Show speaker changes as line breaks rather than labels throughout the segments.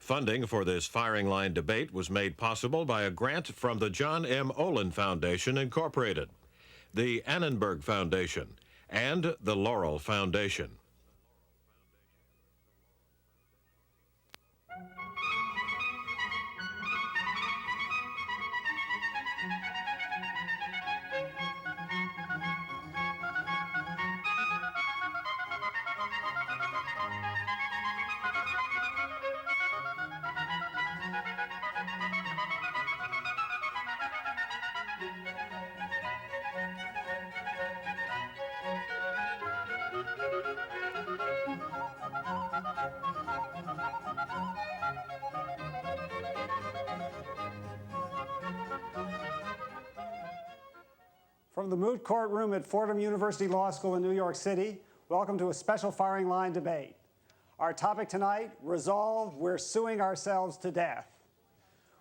Funding for this firing line debate was made possible by a grant from the John M. Olin Foundation, Incorporated, the Annenberg Foundation, and the Laurel Foundation.
From the moot courtroom at Fordham University Law School in New York City, welcome to a special firing line debate. Our topic tonight, resolved, we're suing ourselves to death.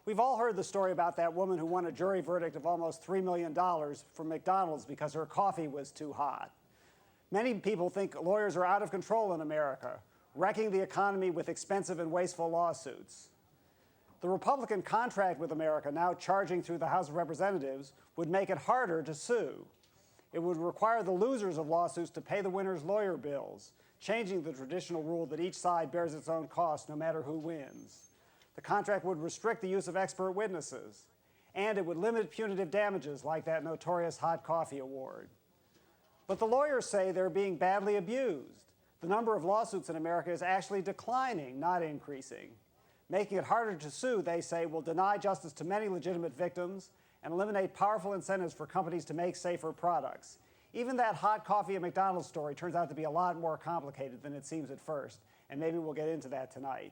We've all heard the story about that woman who won a jury verdict of almost $3 million from McDonald's because her coffee was too hot. Many people think lawyers are out of control in America, wrecking the economy with expensive and wasteful lawsuits. The Republican contract with America, now charging through the House of Representatives, would make it harder to sue. It would require the losers of lawsuits to pay the winners' lawyer bills, changing the traditional rule that each side bears its own cost no matter who wins. The contract would restrict the use of expert witnesses, and it would limit punitive damages like that notorious hot coffee award. But the lawyers say they're being badly abused. The number of lawsuits in America is actually declining, not increasing. Making it harder to sue, they say, will deny justice to many legitimate victims and eliminate powerful incentives for companies to make safer products. Even that hot coffee at McDonald's story turns out to be a lot more complicated than it seems at first, and maybe we'll get into that tonight.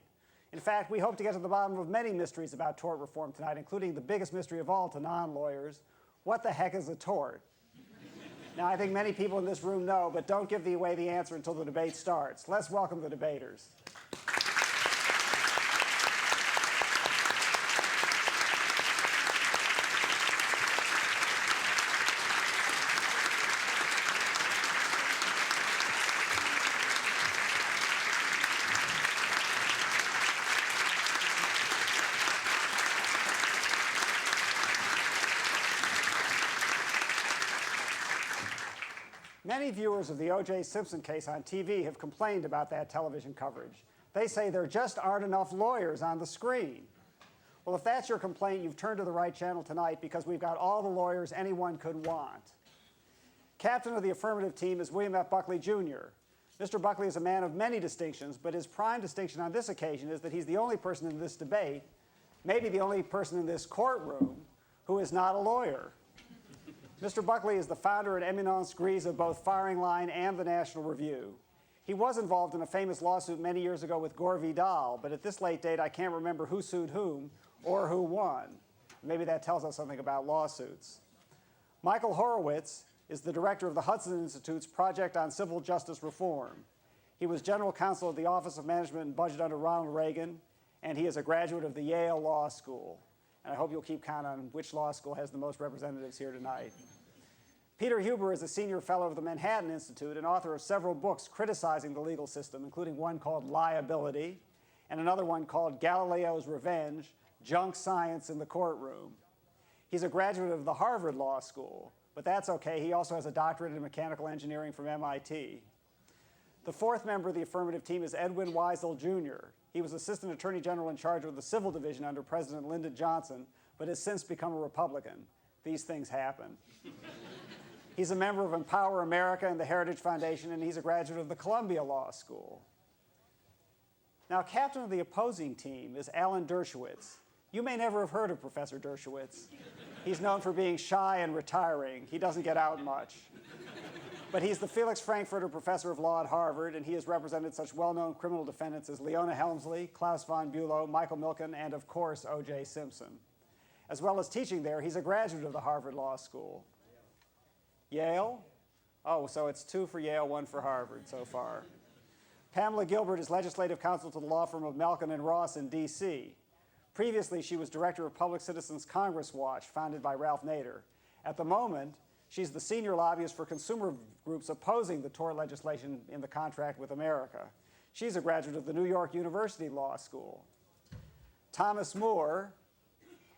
In fact, we hope to get to the bottom of many mysteries about tort reform tonight, including the biggest mystery of all to non-lawyers: what the heck is a tort? Now, I think many people in this room know, but don't give away the answer until the debate starts. Let's welcome the debaters. Many viewers of the O.J. Simpson case on TV have complained about that television coverage. They say there just aren't enough lawyers on the screen. Well, if that's your complaint, you've turned to the right channel tonight, because we've got all the lawyers anyone could want. Captain of the affirmative team is William F. Buckley, Jr. Mr. Buckley is a man of many distinctions, but his prime distinction on this occasion is that he's the only person in this debate, maybe the only person in this courtroom, who is not a lawyer. Mr. Buckley is the founder and eminence grise of both Firing Line and the National Review. He was involved in a famous lawsuit many years ago with Gore Vidal, but at this late date, I can't remember who sued whom or who won. Maybe that tells us something about lawsuits. Michael Horowitz is the director of the Hudson Institute's Project on Civil Justice Reform. He was general counsel of the Office of Management and Budget under Ronald Reagan, and he is a graduate of the Yale Law School. And I hope you'll keep count on which law school has the most representatives here tonight. Peter Huber is a senior fellow of the Manhattan Institute and author of several books criticizing the legal system, including one called Liability and another one called Galileo's Revenge: Junk Science in the Courtroom. He's a graduate of the Harvard Law School, but that's okay. He also has a doctorate in mechanical engineering from MIT. The fourth member of the affirmative team is Edwin Weisl, Jr. He was Assistant Attorney General in charge of the Civil Division under President Lyndon Johnson, but has since become a Republican. These things happen. He's a member of Empower America and the Heritage Foundation, and he's a graduate of the Columbia Law School. Now, captain of the opposing team is Alan Dershowitz. You may never have heard of Professor Dershowitz. He's known for being shy and retiring. He doesn't get out much. But he's the Felix Frankfurter Professor of Law at Harvard, and he has represented such well-known criminal defendants as Leona Helmsley, Klaus von Bülow, Michael Milken, and of course, O.J. Simpson. As well as teaching there, he's a graduate of the Harvard Law School. Yale? Oh, so it's 2 for Yale, 1 for Harvard so far. Pamela Gilbert is legislative counsel to the law firm of Malkin and Ross in D.C. Previously, she was director of Public Citizens Congress Watch, founded by Ralph Nader. At the moment, she's the senior lobbyist for consumer groups opposing the tort legislation in the contract with America. She's a graduate of the New York University Law School. Thomas Moore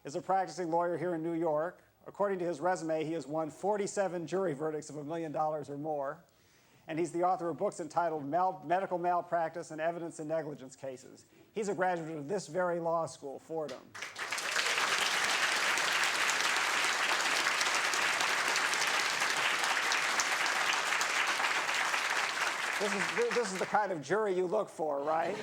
is a practicing lawyer here in New York. According to his resume, he has won 47 jury verdicts of $1 million or more. And he's the author of books entitled Medical Malpractice and Evidence in Negligence Cases. He's a graduate of this very law school, Fordham. This is the kind of jury you look for, right?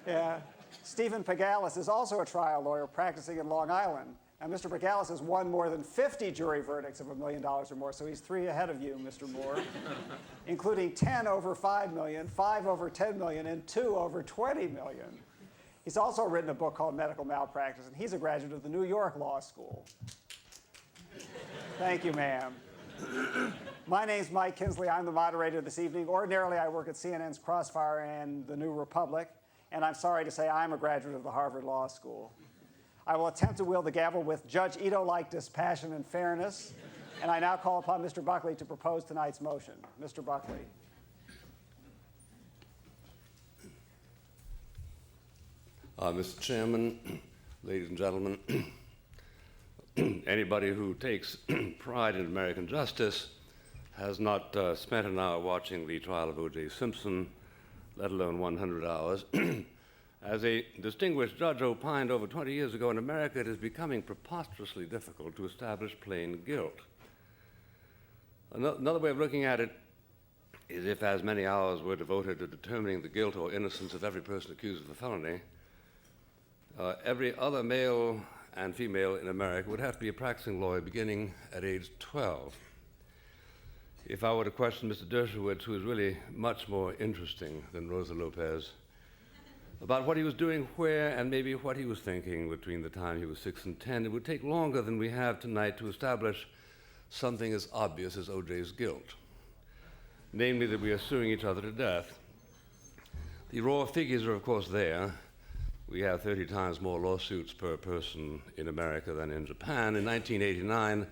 Yeah. Stephen Pegalis is also a trial lawyer practicing in Long Island. And Mr. Pegalis has won more than 50 jury verdicts of $1 million or more, so he's 3 ahead of you, Mr. Moore, including 10 over $5 million, 5 over $10 million, and 2 over $20 million. He's also written a book called Medical Malpractice, and he's a graduate of the New York Law School. Thank you, ma'am. My name's Mike Kinsley. I'm the moderator this evening. Ordinarily, I work at CNN's Crossfire and the New Republic, and I'm sorry to say I'm a graduate of the Harvard Law School. I will attempt to wield the gavel with Judge Ito-like dispassion and fairness, and I now call upon Mr. Buckley to propose tonight's motion. Mr. Buckley.
Mr. Chairman, ladies and gentlemen, anybody who takes pride in American justice has not spent an hour watching the trial of O.J. Simpson, let alone 100 hours. As a distinguished judge opined over 20 years ago, in America it is becoming preposterously difficult to establish plain guilt. Another way of looking at it is if as many hours were devoted to determining the guilt or innocence of every person accused of a felony, every other male and female in America would have to be a practicing lawyer beginning at age 12. If I were to question Mr. Dershowitz, who is really much more interesting than Rosa Lopez, about what he was doing where and maybe what he was thinking between the time he was 6 and 10, it would take longer than we have tonight to establish something as obvious as O.J.'s guilt, namely that we are suing each other to death. The raw figures are, of course, there. We have 30 times more lawsuits per person in America than in Japan. In 1989,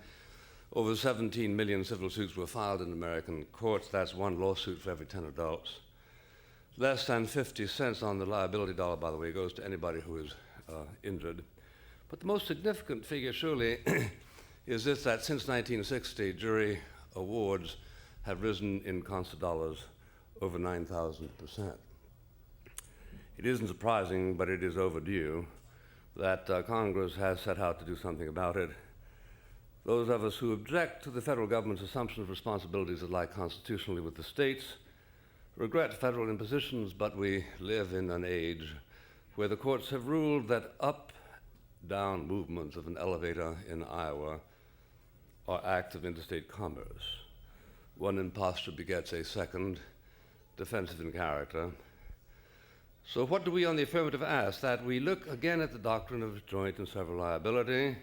over 17 million civil suits were filed in American courts. That's 1 lawsuit for every 10 adults. Less than 50 cents on the liability dollar, by the way, goes to anybody who is injured. But the most significant figure, surely, is this, that since 1960, jury awards have risen in constant dollars over 9,000%. It isn't surprising, but it is overdue, that Congress has set out to do something about it. Those of us who object to the federal government's assumption of responsibilities that lie constitutionally with the states regret federal impositions, but we live in an age where the courts have ruled that up-down movements of an elevator in Iowa are acts of interstate commerce. One imposture begets a second, defensive in character. So what do we on the affirmative ask? That we look again at the doctrine of joint and several liability.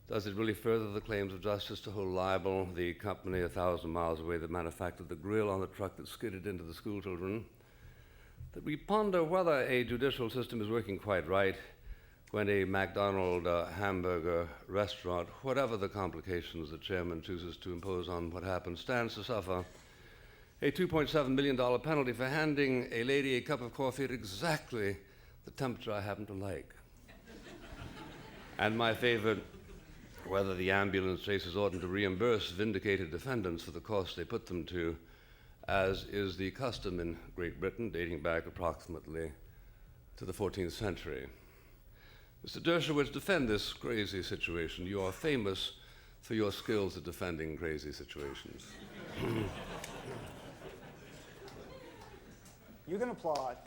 Does it really further the claims of justice to hold liable the company 1,000 miles away that manufactured the grill on the truck that skidded into the schoolchildren? That we ponder whether a judicial system is working quite right when a McDonald's hamburger restaurant, whatever the complications the chairman chooses to impose on what happened, stands to suffer a $2.7 million penalty for handing a lady a cup of coffee at exactly the temperature I happen to like. And my favorite, whether the ambulance chasers oughtn't to reimburse vindicated defendants for the costs they put them to, as is the custom in Great Britain, dating back approximately to the 14th century. Mr. Dershowitz, defend this crazy situation. You are famous for your skills at defending crazy situations.
You can applaud.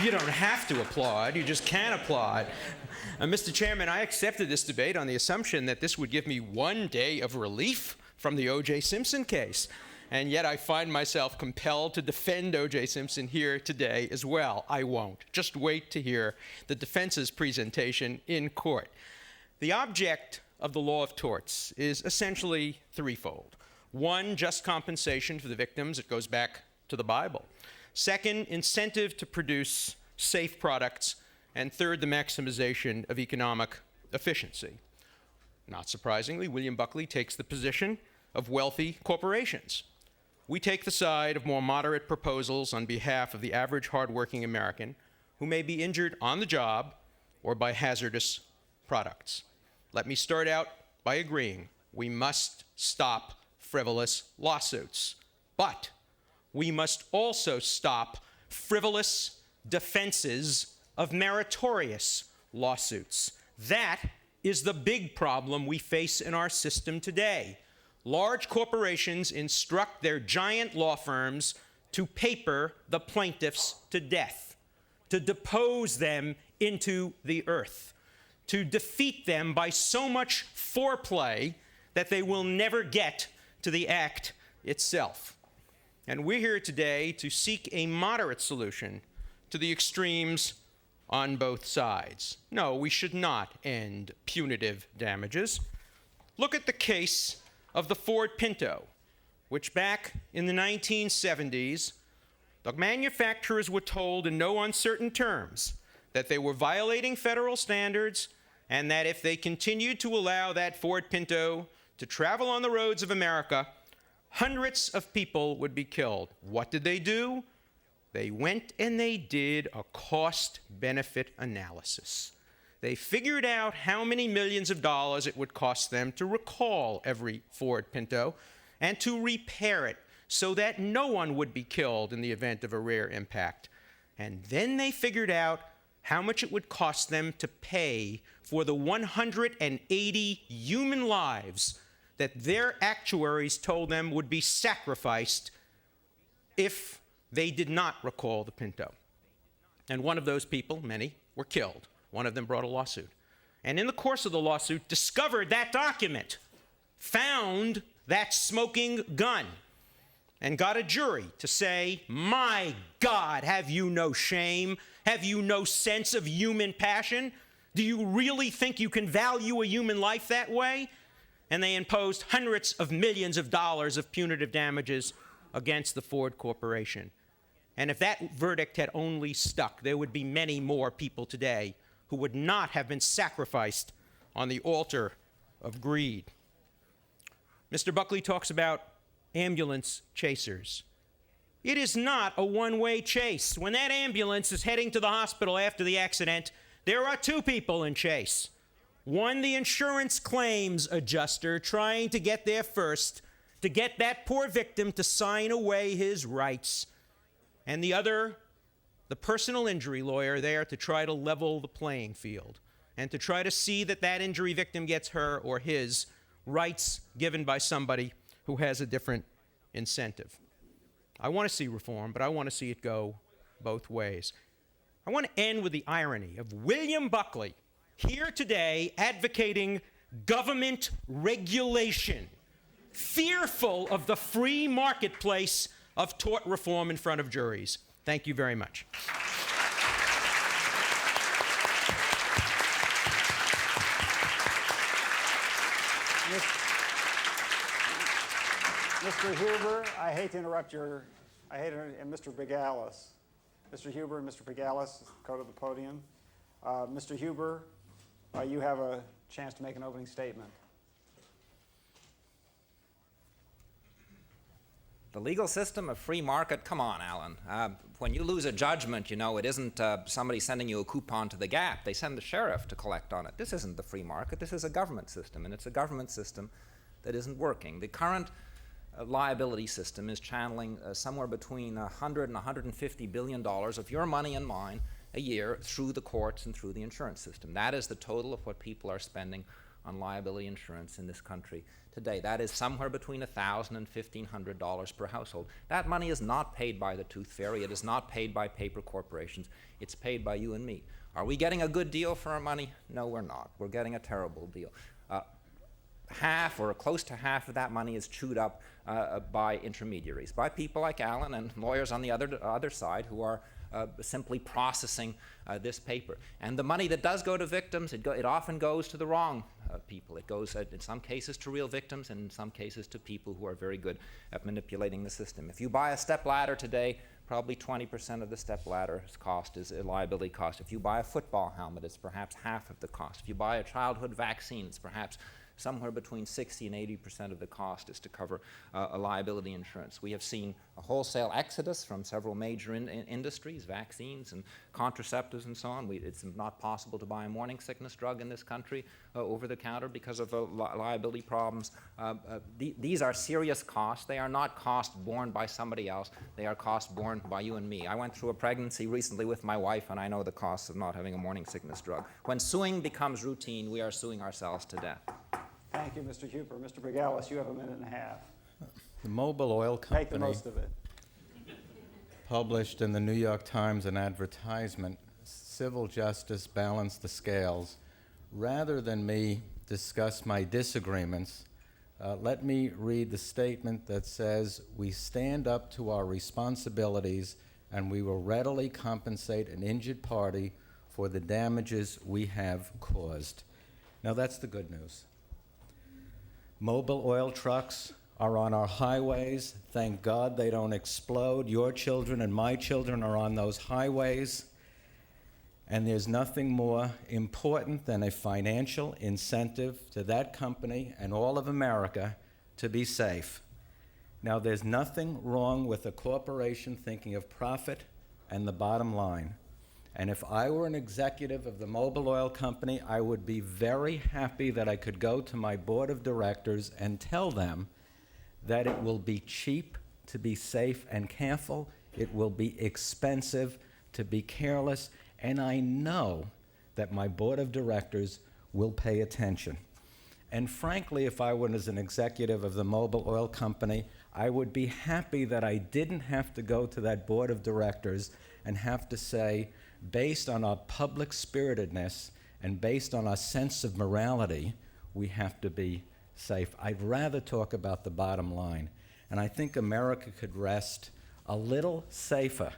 You don't have to applaud, you just can applaud. Mr. Chairman, I accepted this debate on the assumption that this would give me 1 day of relief from the O.J. Simpson case. And yet I find myself compelled to defend O.J. Simpson here today as well. I won't. Just wait to hear the defense's presentation in court. The object of the law of torts is essentially threefold. 1, just compensation for the victims. It goes back to the Bible. 2nd, incentive to produce safe products. And 3rd, the maximization of economic efficiency. Not surprisingly, William Buckley takes the position of wealthy corporations. we take the side of more moderate proposals on behalf of the average hardworking American who may be injured on the job or by hazardous products. Let me start out by agreeing we must stop frivolous lawsuits, but we must also stop frivolous defenses of meritorious lawsuits. That is the big problem we face in our system today. Large corporations instruct their giant law firms to paper the plaintiffs to death, to depose them into the earth, to defeat them by so much foreplay that they will never get to the act itself. And we're here today to seek a moderate solution to the extremes on both sides. No, we should not end punitive damages. Look at the case of the Ford Pinto, which back in the 1970s, the manufacturers were told in no uncertain terms that they were violating federal standards and that if they continued to allow that Ford Pinto to travel on the roads of America, hundreds of people would be killed. What did they do? They went and they did a cost-benefit analysis. They figured out how many millions of dollars it would cost them to recall every Ford Pinto and to repair it so that no one would be killed in the event of a rare impact. And then they figured out how much it would cost them to pay for the 180 human lives that their actuaries told them would be sacrificed if they did not recall the Pinto. And one of those people, many, were killed. One of them brought a lawsuit. And in the course of the lawsuit, discovered that document, found that smoking gun, and got a jury to say, my God, have you no shame? Have you no sense of human passion? Do you really think you can value a human life that way? And they imposed hundreds of millions of dollars of punitive damages against the Ford Corporation. And if that verdict had only stuck, there would be many more people today who would not have been sacrificed on the altar of greed. Mr. Buckley talks about ambulance chasers. It is not a one-way chase. When that ambulance is heading to the hospital after the accident, there are two people in chase. One, the insurance claims adjuster trying to get there first, to get that poor victim to sign away his rights. And the other, the personal injury lawyer there to try to level the playing field and to try to see that that injury victim gets her or his rights given by somebody who has a different incentive. I want to see reform, but I want to see it go both ways. I want to end with the irony of William Buckley here today advocating government regulation, fearful of the free marketplace of tort reform in front of juries. Thank you very much.
Mr. Hoover, I hate to interrupt and Mr. Pegalis. Mr. Hoover and Mr. Pegalis, go to the podium. Mr. Hoover, you have a chance to make an opening statement.
The legal system of free market, come on, Alan. When you lose a judgment, you know, it isn't somebody sending you a coupon to the Gap. They send the sheriff to collect on it. This isn't the free market. This is a government system, and it's a government system that isn't working. The current liability system is channeling somewhere between $100 and $150 billion of your money and mine a year through the courts and through the insurance system. That is the total of what people are spending on liability insurance in this country today. That is somewhere between $1,000 and $1,500 per household. That money is not paid by the tooth fairy. It is not paid by paper corporations. It's paid by you and me. Are we getting a good deal for our money? No, we're not. We're getting a terrible deal. Half or close to half of that money is chewed up by intermediaries, by people like Alan and lawyers on the other side who are simply processing this paper. And the money that does go to victims, it often goes to the wrong people. It goes, in some cases, to real victims, and in some cases to people who are very good at manipulating the system. If you buy a step ladder today, probably 20% of the step ladder's cost is a liability cost. If you buy a football helmet, it's perhaps half of the cost. If you buy a childhood vaccine, it's perhaps somewhere between 60 and 80% of the cost is to cover a liability insurance. We have seen a wholesale exodus from several major industries, vaccines and contraceptives and so on. It's not possible to buy a morning sickness drug in this country over the counter because of liability problems. These are serious costs. They are not costs borne by somebody else. They are costs borne by you and me. I went through a pregnancy recently with my wife, and I know the costs of not having a morning sickness drug. When suing becomes routine, we are suing ourselves to death.
Thank you, Mr. Hooper. Mr. Pegalis, you have a minute and a half.
The Mobil Oil Company
Make the most of it.
published in the New York Times an advertisement, "Civil justice balance the scales." Rather than me discuss my disagreements, let me read the statement that says, "We stand up to our responsibilities and we will readily compensate an injured party for the damages we have caused." Now that's the good news. Mobil oil trucks are on our highways. Thank God they don't explode. Your children and my children are on those highways. And there's nothing more important than a financial incentive to that company and all of America to be safe. Now, there's nothing wrong with a corporation thinking of profit and the bottom line. And if I were an executive of the Mobil Oil Company, I would be very happy that I could go to my board of directors and tell them that it will be cheap to be safe and careful, it will be expensive to be careless, and I know that my board of directors will pay attention. And frankly, if I were as an executive of the Mobil Oil Company, I would be happy that I didn't have to go to that board of directors and have to say, based on our public spiritedness and based on our sense of morality, we have to be safe. I'd rather talk about the bottom line. And I think America could rest a little safer.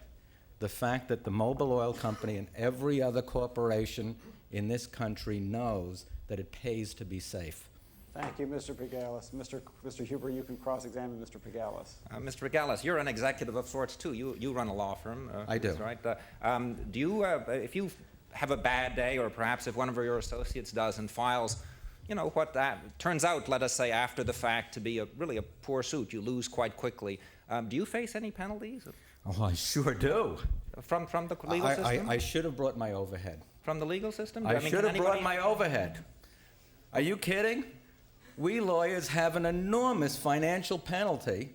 The fact that the Mobil Oil Company and every other corporation in this country knows that it pays to be safe.
Thank you, Mr. Pegalis. Mr. Hooper, you can cross-examine Mr. Pegalis.
Mr. Pegalis, you're an executive of sorts too. You run a law firm.
I do.
Right? Do you, if you have a bad day, or perhaps if one of your associates does and files, you know, what that turns out, let us say, after the fact to be really a poor suit, you lose quite quickly. Do you face any penalties?
Oh, I sure do.
From the legal system?
I should have brought my overhead.
From the legal system?
I should have brought my overhead. Are you kidding? We lawyers have an enormous financial penalty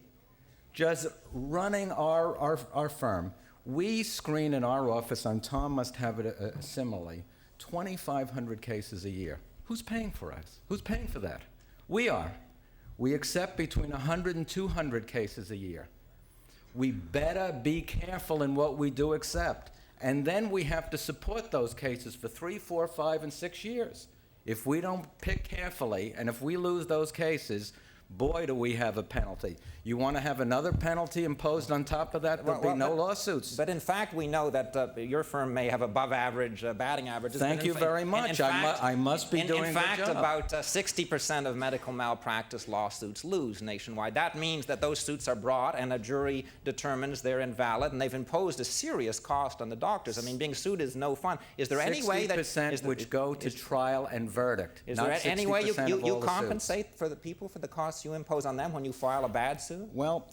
just running our firm. We screen in our office, and Tom must have it similarly, 2,500 cases a year. Who's paying for us? Who's paying for that? We are. We accept between 100 and 200 cases a year. We better be careful in what we do accept. And then we have to support those cases for 3, 4, 5, and 6 years. If we don't pick carefully, and if we lose those cases, boy, do we have a penalty. You want to have another penalty imposed on top of that? There'll be no lawsuits.
But in fact, we know that your firm may have above average batting averages.
Thank you very much. I must be doing a good job.
In fact, about 60% of medical malpractice lawsuits lose nationwide. That means that those suits are brought and a jury determines they're invalid, and they've imposed a serious cost on the doctors. I mean, being sued is no fun. Is there any way that
60% which go to trial and verdict?
Is there any way you compensate for the people for the costs you impose on them when you file a bad suit?
Well,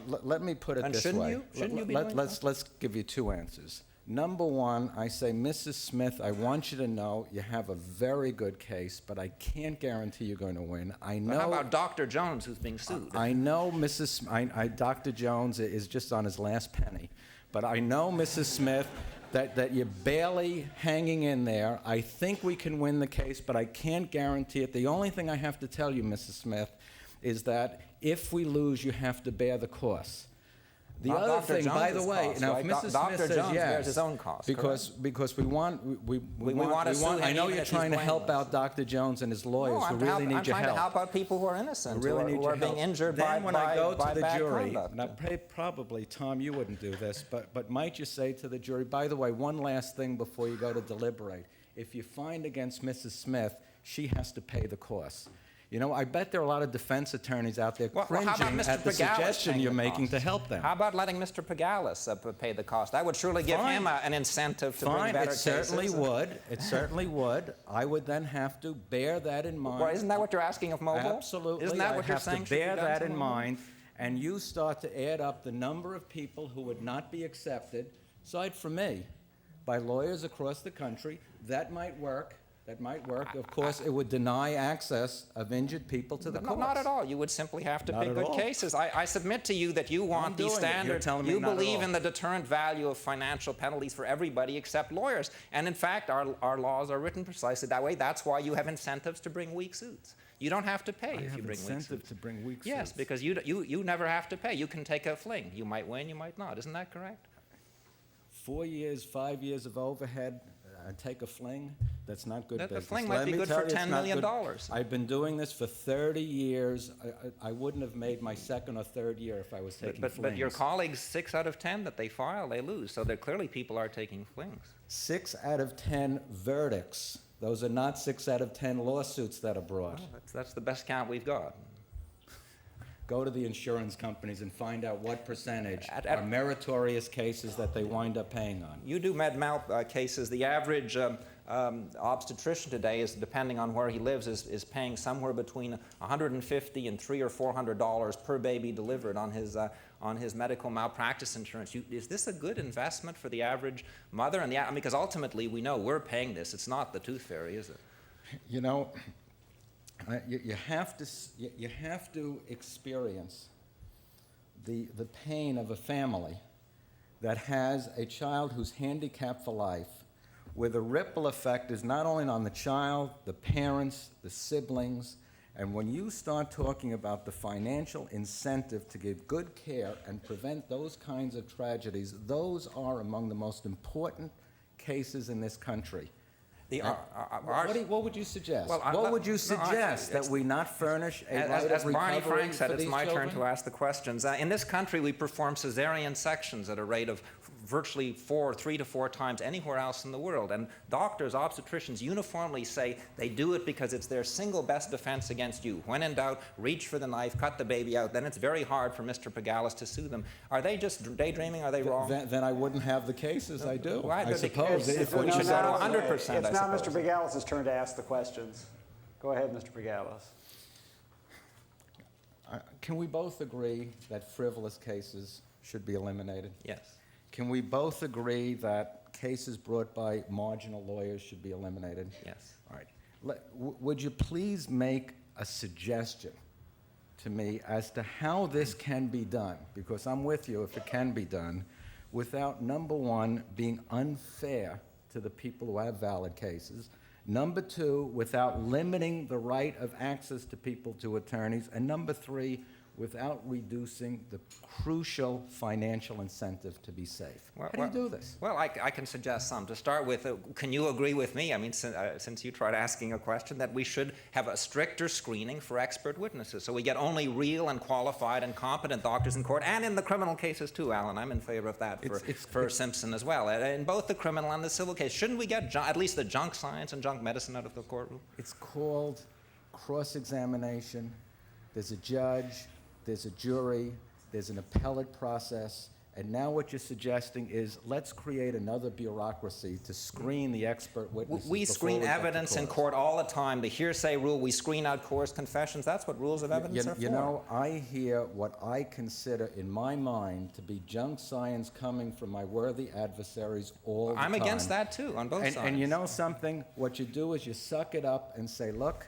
let me put it
and
this
shouldn't
way.
Shouldn't you be doing that?
Let's give you two answers. Number one, I say, Mrs. Smith, I want you to know you have a very good case, but I can't guarantee you're going to win. I know.
But how about Dr. Jones, who's being sued?
I know Dr. Jones is just on his last penny, but I know, Mrs. Smith, that you're barely hanging in there. I think we can win the case, but I can't guarantee it. The only thing I have to tell you, Mrs. Smith, is that if we lose, you have to bear the cost. The other
Dr.
thing, by the way,
cost,
now
right?
if Mrs.
Dr.
Smith says
Jones
yes,
bears his own cost,
because we want
to sue him
I know
even
you're
if
trying
he's
to help
blameless.
out Dr. Jones and his lawyers who really need your help.
I'm trying to help out people who are innocent, who are being injured
then
by
when I go
by
to the
bad
jury,
conduct.
now probably, Tom, you wouldn't do this, but might you say to the jury, by the way, one last thing before you go to deliberate. If you find against Mrs. Smith, she has to pay the costs. You know, I bet there are a lot of defense attorneys out there
Well, how about
cringing
Mr.
at the
Pegalis
suggestion
paying
you're
the
making
cost?
to help them.
How about letting Mr. Pegalis pay the cost? That would surely give
Fine.
him an incentive to bring
Fine,
better
it certainly
cases.
would. It certainly would. I would then have to bear that in mind.
Well, isn't that what you're asking of Mobile?
Absolutely.
Isn't that
I
what you're
have
saying?
to
should be
bear
done
that
to
in
Mobile?
mind, and you start to add up the number of people who would not be accepted, aside from me, by lawyers across the country. That might work. That might work. Of course, it would deny access of injured people to the courts.
Not at all. You would simply have to
Not
pick
at
good
all.
cases. I submit to you that you want these
doing it. You're
standards.
telling me
You
not at
believe
all.
in the deterrent value of financial penalties for everybody except lawyers. And in fact, our laws are written precisely that way. That's why you have incentives to bring weak suits. You don't have to pay if you bring weak
incentive
suits.
to bring weak
Yes,
suits.
because you never have to pay. You can take a fling. You might win, you might not. Isn't that correct?
4 years, 5 years of overhead, take a fling, that's not good
The
business.
fling might
Let
be
me
good
tell
for
you, it's
$10
not
million.
good. I've been doing this for 30 years. I wouldn't have made my second or third year if I was taking flings.
But your colleagues, 6 out of 10 that they file, they lose. So clearly people are taking flings.
6 out of 10 verdicts. Those are not 6 out of 10 lawsuits that are brought.
Well, that's the best count we've got.
Go to the insurance companies and find out what percentage
At-
are meritorious cases that they wind up paying on.
You do med-mal cases. The average obstetrician today, is depending on where he lives, is paying somewhere between $150 and $300 or $400 per baby delivered on his medical malpractice insurance. Is this a good investment for the average mother? And because ultimately we know we're paying this. It's not the tooth fairy, is it?
You know, you have to experience the pain of a family that has a child who's handicapped for life, where the ripple effect is not only on the child, the parents, the siblings, and when you start talking about the financial incentive to give good care and prevent those kinds of tragedies, those are among the most important cases in this country. What would you suggest?
Well,
what would you suggest that we not furnish a right
As
of
Barney
recovery
Frank said,
for
it's
these
my
children?
turn to ask the questions. In this country, we perform cesarean sections at a rate of virtually 3 to 4 times anywhere else in the world. And doctors, obstetricians uniformly say they do it because it's their single best defense against you. When in doubt, reach for the knife, cut the baby out. Then it's very hard for Mr. Pegalis to sue them. Are they just daydreaming? Are they wrong?
Then I wouldn't have the cases I do.
Why?
I suppose.
It's
we should go to 100%,
It's
I
now
suppose.
Mr. Pegalis' turn to ask the questions. Go ahead, Mr. Pegalis.
Can we both agree that frivolous cases should be eliminated?
Yes.
Can we both agree that cases brought by marginal lawyers should be eliminated?
Yes.
All right. Would you please make a suggestion to me as to how this can be done? Because I'm with you if it can be done without, number one, being unfair to the people who have valid cases, number two, without limiting the right of access to people to attorneys, and number three, without reducing the crucial financial incentive to be safe. How do you do this?
Well, I can suggest some. To start with, can you agree with me, I mean, since you tried asking a question, that we should have a stricter screening for expert witnesses, so we get only real and qualified and competent doctors in court, and in the criminal cases too, Alan. I'm in favor of that for Simpson as well. In both the criminal and the civil case, shouldn't we get at least the junk science and junk medicine out of the courtroom?
It's called cross-examination. There's a judge, there's a jury, there's an appellate process, and now what you're suggesting is let's create another bureaucracy to screen the expert witnesses.
We
before
screen
we get to
evidence in
court.
court all the time. The hearsay rule, we screen out coerced confessions. That's what rules of evidence are for.
You know, I hear what I consider in my mind to be junk science coming from my worthy adversaries all the time.
I'm against that too, on both sides.
And you know something? What you do is you suck it up and say, look,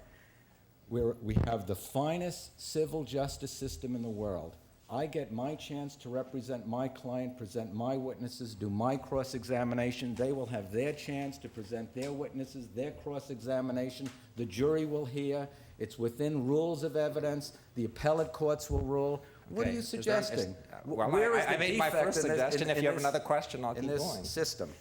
we have the finest civil justice system in the world. I get my chance to represent my client, present my witnesses, do my cross-examination. They will have their chance to present their witnesses, their cross-examination. The jury will hear. It's within rules of evidence. The appellate courts will rule. What are you suggesting?
Well,
Where is
I
the
made my
defect
first
in this-
suggestion.
in
If you have
this-
another question, I'll keep
in this
going.
system?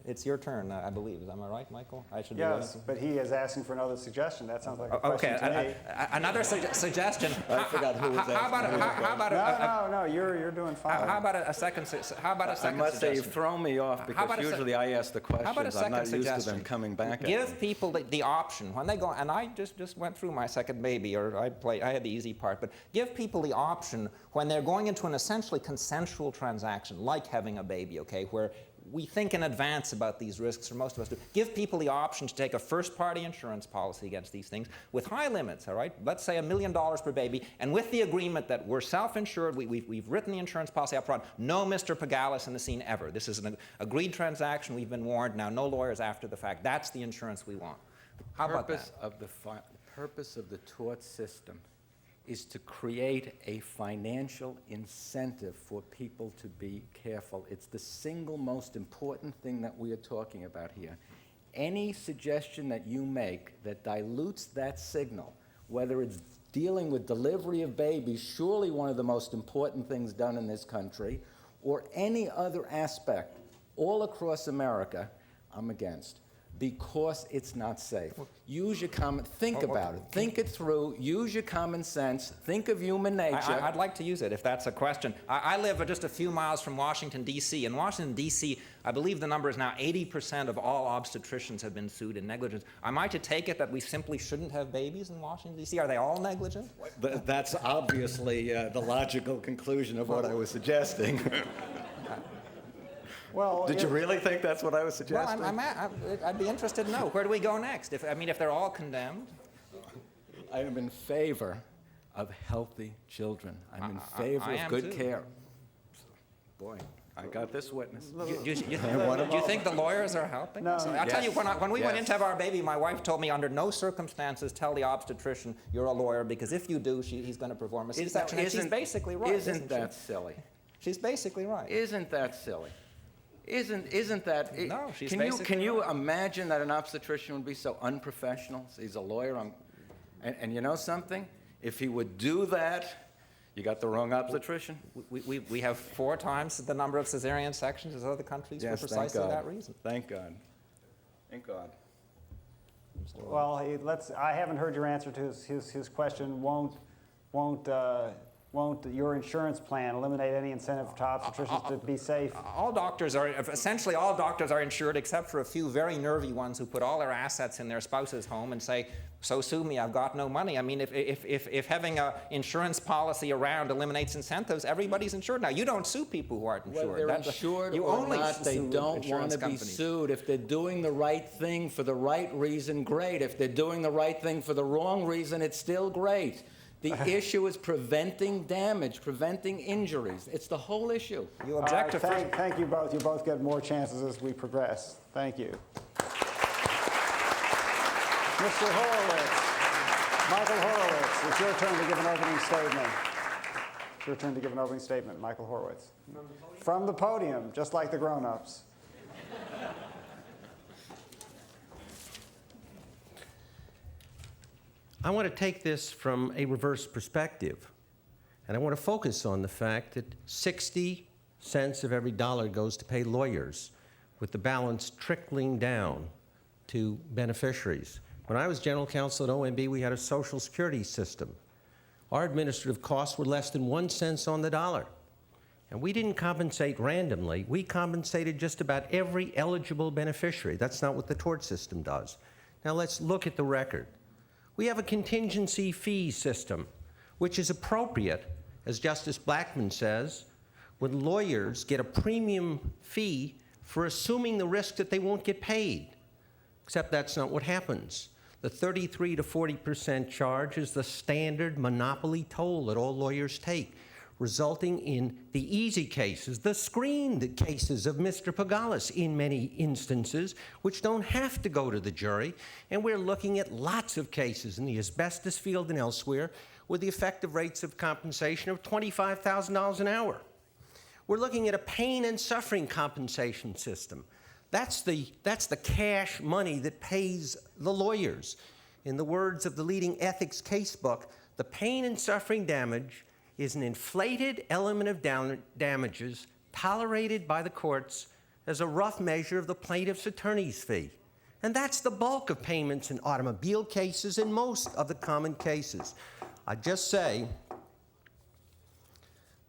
It's your turn, I believe. Am I right, Michael? I should
Yes,
be
but he is asking for another suggestion. That sounds like a question
okay,
to me.
another suggestion.
I forgot who was asking.
No, you're doing fine.
How about a second? How about a second
I must say,
suggestion?
you've thrown me off because usually I ask the questions.
How about a second
I'm not used to
suggestion?
them coming back at me.
Give people the option when they go, and I just went through my second baby, or I had the easy part, but give people the option when they're going into an essentially consensual transaction, like having a baby, okay, where we think in advance about these risks, or most of us do. Give people the option to take a first-party insurance policy against these things with high limits, all right? Let's say $1 million per baby, and with the agreement that we're self-insured, we've written the insurance policy up front, no Mr. Pegalis in the scene ever. This is an agreed transaction, we've been warned, now no lawyers after the fact. That's the insurance we want. How about that?
The purpose of the tort system is to create a financial incentive for people to be careful. It's the single most important thing that we are talking about here. Any suggestion that you make that dilutes that signal, whether it's dealing with delivery of babies, surely one of the most important things done in this country, or any other aspect all across America, I'm against. Because it's not safe. Use your think about it. Think it through. Use your common sense. Think of human nature.
I'd like to use it, if that's a question. I live just a few miles from Washington, D.C. In Washington, D.C., I believe the number is now 80% of all obstetricians have been sued in negligence. Am I to take it that we simply shouldn't have babies in Washington, D.C.? Are they all negligent?
That's obviously the logical conclusion of what I was suggesting.
Well,
Did you really think that's what I was suggesting?
Well, I'd be interested to know. Where do we go next? If they're all condemned.
I am in favor of healthy children. I'm in favor of good care. Boy, I got this witness.
Do you think the lawyers are helping us? I'll tell you, when we went in to have our baby, my wife told me under no circumstances tell the obstetrician you're a lawyer, because if you do, he's going to perform a C-section. And she's basically right.
Isn't that silly?
She's basically right.
Isn't that silly? Isn't that?
No, she's
Can you imagine that an obstetrician would be so unprofessional? He's a lawyer, and you know something? If he would do that, you got the wrong obstetrician.
We have 4 times the number of cesarean sections as other countries for precisely that reason.
Thank God. Thank God.
Well, I haven't heard your answer to his question. Won't your insurance plan eliminate any incentive to obstetricians to be safe?
Essentially all doctors are insured except for a few very nervy ones who put all their assets in their spouse's home and say, so sue me, I've got no money. I mean, if having an insurance policy around eliminates incentives, everybody's insured. Now, you don't sue people who aren't insured.
Whether they're insured or not, they don't want to be sued. If they're doing the right thing for the right reason, great. If they're doing the right thing for the wrong reason, it's still great. The issue is preventing damage, preventing injuries. It's the whole issue.
You object to thank you both. You both get more chances as we progress. Thank you. Mr. Horowitz, Michael Horowitz, it's your turn to give an opening statement. It's your turn to give an opening statement, Michael Horowitz. From the podium, just like the grown-ups.
I want to take this from a reverse perspective, and I want to focus on the fact that 60 cents of every dollar goes to pay lawyers, with the balance trickling down to beneficiaries. When I was general counsel at OMB, we had a Social Security system. Our administrative costs were less than 1 cent on the dollar. And we didn't compensate randomly. We compensated just about every eligible beneficiary. That's not what the tort system does. Now let's look at the record. We have a contingency fee system, which is appropriate, as Justice Blackmun says, when lawyers get a premium fee for assuming the risk that they won't get paid. Except that's not what happens. The 33 to 40% charge is the standard monopoly toll that all lawyers take, resulting in the easy cases, the screened cases of Mr. Pegalis in many instances, which don't have to go to the jury. And we're looking at lots of cases in the asbestos field and elsewhere with the effective rates of compensation of $25,000 an hour. We're looking at a pain and suffering compensation system. That's the cash money that pays the lawyers. In the words of the leading ethics casebook, the pain and suffering damage is an inflated element of damages tolerated by the courts as a rough measure of the plaintiff's attorney's fee. And that's the bulk of payments in automobile cases and most of the common cases. I just say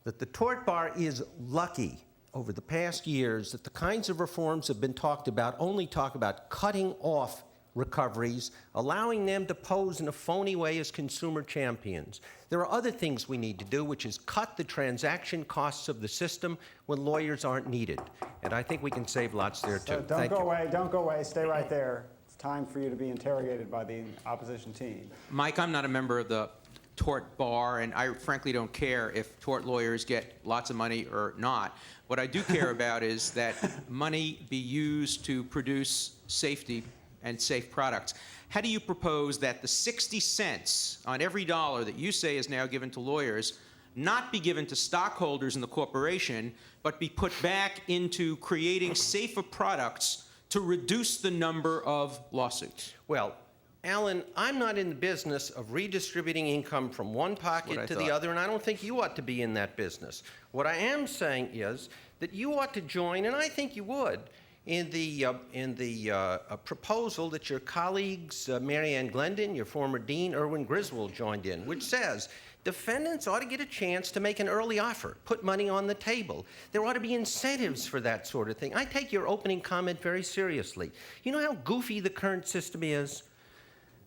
that the tort bar is lucky over the past years that the kinds of reforms have been talked about only talk about cutting off recoveries, allowing them to pose in a phony way as consumer champions. There are other things we need to do, which is cut the transaction costs of the system when lawyers aren't needed. And I think we can save lots there, too.
Don't go away. Stay right there. It's time for you to be interrogated by the opposition team.
Mike, I'm not a member of the tort bar, and I frankly don't care if tort lawyers get lots of money or not. What I do care about is that money be used to produce safety and safe products. How do you propose that the 60 cents on every dollar that you say is now given to lawyers not be given to stockholders in the corporation, but be put back into creating safer products to reduce the number of lawsuits?
Well, Alan, I'm not in the business of redistributing income from one pocket to the other, and I don't think you ought to be in that business. What I am saying is that you ought to join, and I think you would, in the proposal that your colleagues, Mary Ann Glendon, your former dean, Edwin Griswold, joined in, which says defendants ought to get a chance to make an early offer, put money on the table. There ought to be incentives for that sort of thing. I take your opening comment very seriously. You know how goofy the current system is?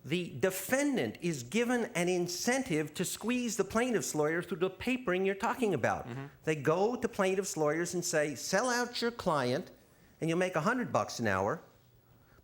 The defendant is given an incentive to squeeze the plaintiff's lawyer through the papering you're talking about. Mm-hmm. They go to plaintiff's lawyers and say, sell out your client and you'll make $100 an hour,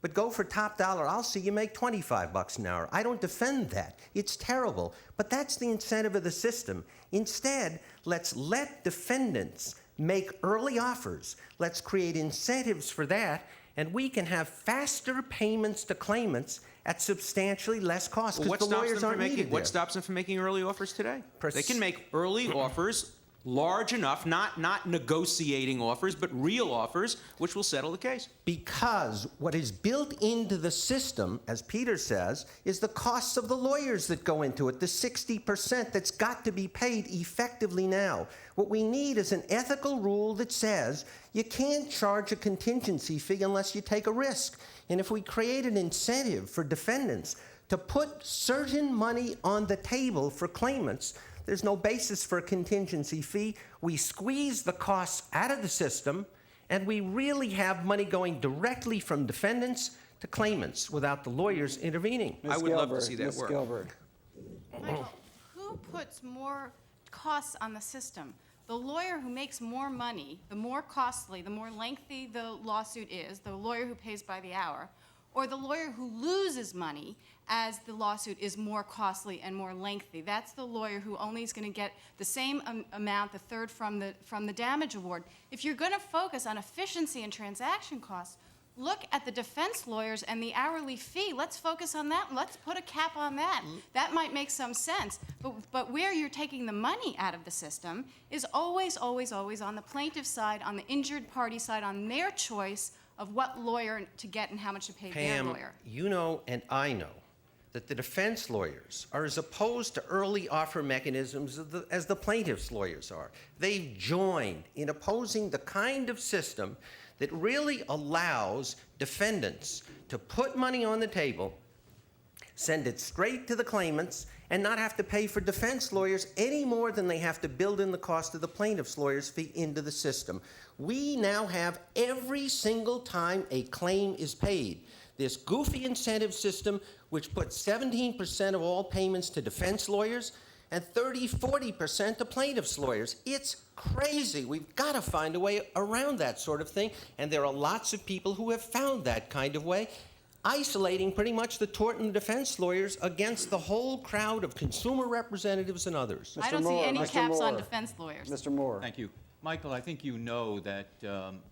but go for top dollar, I'll see you make $25 an hour. I don't defend that. It's terrible, but that's the incentive of the system. Instead, let's let defendants make early offers. Let's create incentives for that, and we can have faster payments to claimants at substantially less cost because the lawyers aren't needed there.
What stops them from making early offers today? They can make early offers large enough, not negotiating offers, but real offers, which will settle the case.
Because what is built into the system, as Peter says, is the costs of the lawyers that go into it, the 60% that's got to be paid effectively now. What we need is an ethical rule that says you can't charge a contingency fee unless you take a risk. And if we create an incentive for defendants to put certain money on the table for claimants, there's no basis for a contingency fee. We squeeze the costs out of the system, and we really have money going directly from defendants to claimants without the lawyers intervening.
I would love to see that work.
Gilbert.
Michael, who puts more costs on the system? The lawyer who makes more money, the more costly, the more lengthy the lawsuit is, the lawyer who pays by the hour, or the lawyer who loses money as the lawsuit is more costly and more lengthy. That's the lawyer who only is going to get the same amount, the third from the damage award. If you're going to focus on efficiency and transaction costs, look at the defense lawyers and the hourly fee. Let's focus on that. Let's put a cap on that. That might make some sense. But where you're taking the money out of the system is always, always, always on the plaintiff's side, on the injured party side, on their choice of what lawyer to get and how much to pay their lawyer.
You know and I know that the defense lawyers are as opposed to early offer mechanisms as the plaintiff's lawyers are. They've joined in opposing the kind of system that really allows defendants to put money on the table, send it straight to the claimants, and not have to pay for defense lawyers any more than they have to build in the cost of the plaintiff's lawyer's fee into the system. We now have every single time a claim is paid this goofy incentive system which puts 17% of all payments to defense lawyers and 40% to plaintiffs' lawyers. It's crazy. We've got to find a way around that sort of thing, and there are lots of people who have found that kind of way, isolating pretty much the tort and the defense lawyers against the whole crowd of consumer representatives and others.
I don't see any caps on defense lawyers.
Mr. Moore.
Thank you. Michael, I think you know that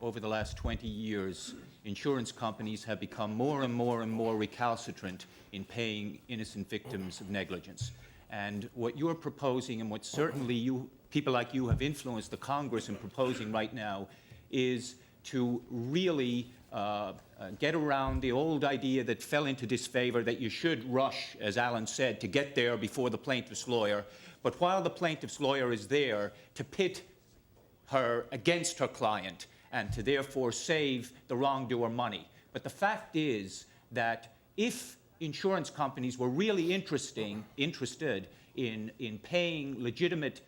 over the last 20 years, insurance companies have become more and more recalcitrant in paying innocent victims of negligence. And what you're proposing, and what certainly people like you have influenced the Congress in proposing right now, is to really get around the old idea that fell into disfavor that you should rush, as Alan said, to get there before the plaintiff's lawyer. But while the plaintiff's lawyer is there, to pit her against her client and to therefore save the wrongdoer money. But the fact is that if insurance companies were really interested in paying legitimate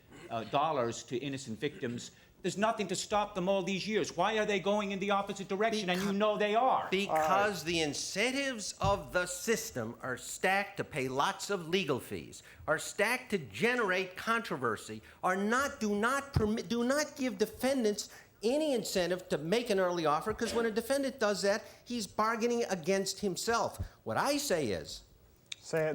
dollars to innocent victims, there's nothing to stop them all these years. Why are they going in the opposite direction? And you know they are.
Because the incentives of the system are stacked to pay lots of legal fees, are stacked to generate controversy, do not give defendants any incentive to make an early offer, because when a defendant does that, he's bargaining against himself. What I say is,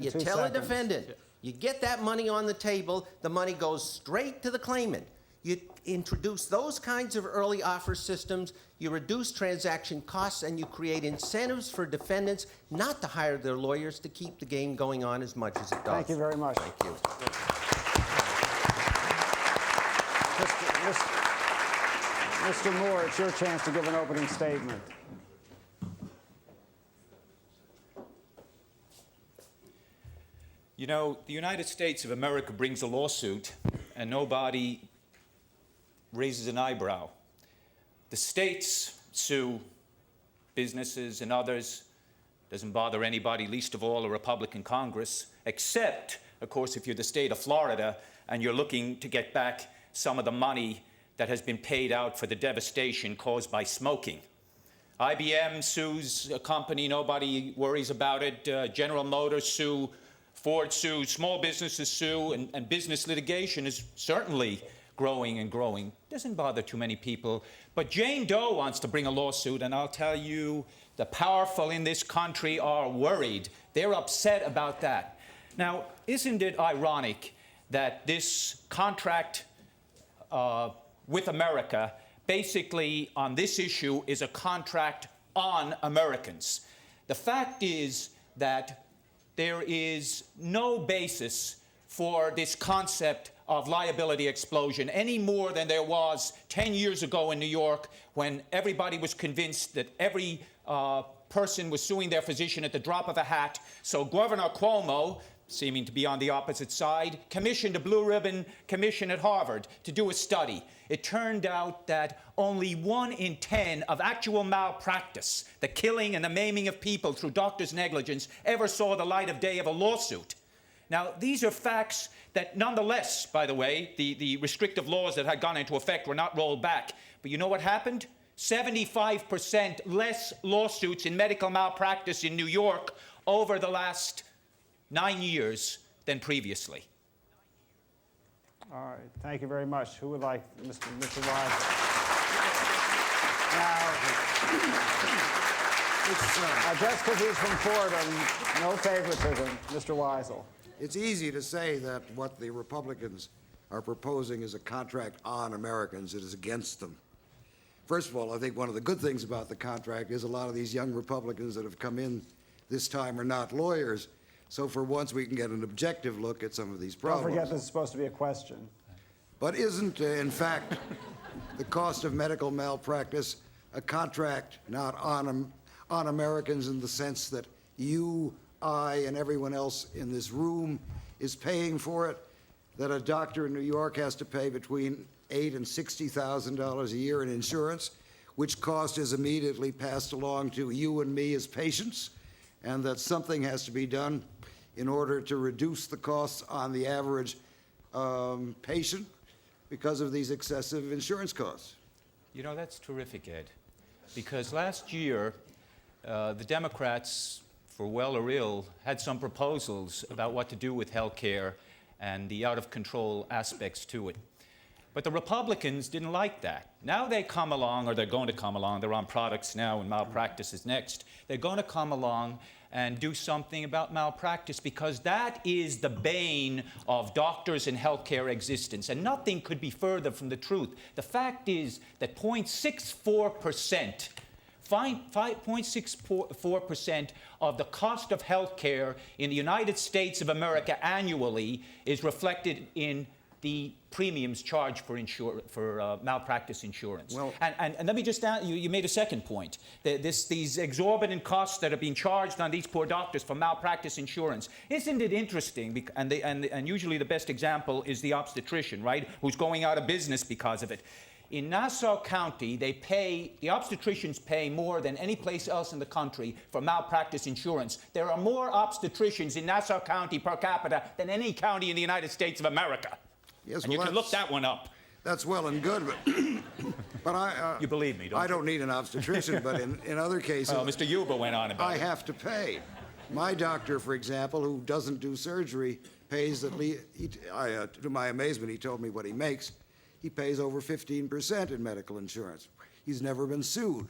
you tell a defendant, you get that money on the table, the money goes straight to the claimant. You introduce those kinds of early offer systems, you reduce transaction costs, and you create incentives for defendants not to hire their lawyers to keep the game going on as much as it does.
Thank you very much.
Thank you.
Mr. Moore, it's your chance to give an opening statement.
You know, the United States of America brings a lawsuit, and nobody raises an eyebrow. The states sue businesses and others. Doesn't bother anybody, least of all a Republican Congress, except, of course, if you're the state of Florida and you're looking to get back some of the money that has been paid out for the devastation caused by smoking. IBM sues a company, nobody worries about it. General Motors sue, Ford sues, small businesses sue, and business litigation is certainly growing and growing. Doesn't bother too many people. But Jane Doe wants to bring a lawsuit, and I'll tell you, the powerful in this country are worried. They're upset about that. Now, isn't it ironic that this contract with America, basically on this issue, is a contract on Americans? The fact is that there is no basis for this concept of liability explosion any more than there was 10 years ago in New York when everybody was convinced that every person was suing their physician at the drop of a hat. So Governor Cuomo, seeming to be on the opposite side, commissioned a blue ribbon commission at Harvard to do a study. It turned out that only 1 in 10 of actual malpractice, the killing and the maiming of people through doctors' negligence, ever saw the light of day of a lawsuit. Now, these are facts that nonetheless, by the way, the restrictive laws that had gone into effect were not rolled back. But you know what happened? 75% less lawsuits in medical malpractice in New York over the last 9 years than previously.
All right, thank you very much. Who would like, Mr. Weisl? Now, just because he's from Fordham, no favoritism, Mr. Weisl.
It's easy to say that what the Republicans are proposing is a contract on Americans. It is against them. First of all, I think one of the good things about the contract is a lot of these young Republicans that have come in this time are not lawyers. So for once, we can get an objective look at some of these problems.
Don't forget this is supposed to be a question.
But isn't, in fact, the cost of medical malpractice a contract not on Americans in the sense that you, I, and everyone else in this room is paying for it? That a doctor in New York has to pay between $8,000 and $60,000 a year in insurance, which cost is immediately passed along to you and me as patients, and that something has to be done in order to reduce the costs on the average patient because of these excessive insurance costs.
You know, that's terrific, Ed, because last year, the Democrats, for well or ill, had some proposals about what to do with health care and the out-of-control aspects to it. But the Republicans didn't like that. Now they come along, or they're going to come along, they're on products now and malpractice is next. They're going to come along and do something about malpractice because that is the bane of doctors and healthcare existence. And nothing could be further from the truth. The fact is that 0.64% of the cost of health care in the United States of America annually is reflected in the premiums charged for malpractice insurance. Well, and let me just add, you made a second point. These exorbitant costs that are being charged on these poor doctors for malpractice insurance. Isn't it interesting? And usually the best example is the obstetrician, right, who's going out of business because of it. In Nassau County, the obstetricians pay more than any place else in the country for malpractice insurance. There are more obstetricians in Nassau County per capita than any county in the United States of America.
Yes,
And you can look that one up.
That's well and good, but
You believe me, don't you?
I don't need an obstetrician, but in other cases,
Well, Mr. Hoover went on about
I
it.
have to pay. My doctor, for example, who doesn't do surgery, pays at least, to my amazement, he told me what he makes. He pays over 15% in medical insurance. He's never been sued.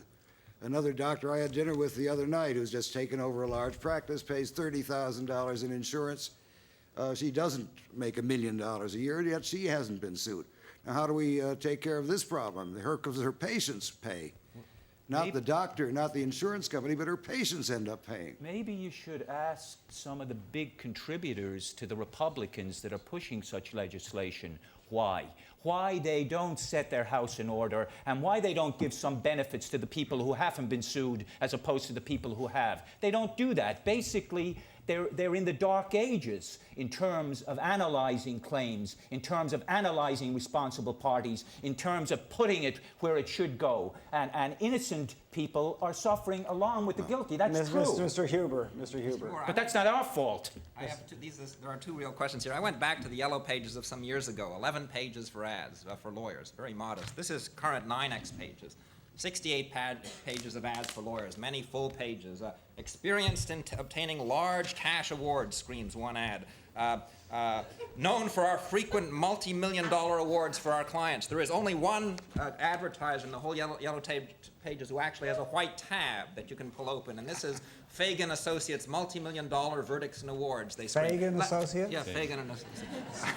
Another doctor I had dinner with the other night, who's just taken over a large practice, pays $30,000 in insurance. She doesn't make $1 million a year, yet she hasn't been sued. Now, how do we take care of this problem? Her patients pay. Not the doctor, not the insurance company, but her patients end up paying.
Maybe you should ask some of the big contributors to the Republicans that are pushing such legislation why. Why they don't set their house in order, and why they don't give some benefits to the people who haven't been sued as opposed to the people who have. They don't do that. Basically, they're in the dark ages in terms of analyzing claims, in terms of analyzing responsible parties, in terms of putting it where it should go. And innocent people are suffering along with the guilty. That's true.
Mr. Huber.
But that's not our fault.
I have there are two real questions here. I went back to the yellow pages of some years ago, 11 pages for ads for lawyers, very modest. This is current 9X pages. 68 pages of ads for lawyers, many full pages. Experienced in obtaining large cash awards, screams one ad. Known for our frequent multi-million-dollar awards for our clients. There is only one advertiser in the whole yellow pages who actually has a white tab that you can pull open, and this is Fagan Associates multi-million-dollar verdicts and awards. They
Fagan Associates?
Yeah, Fagan and Associates.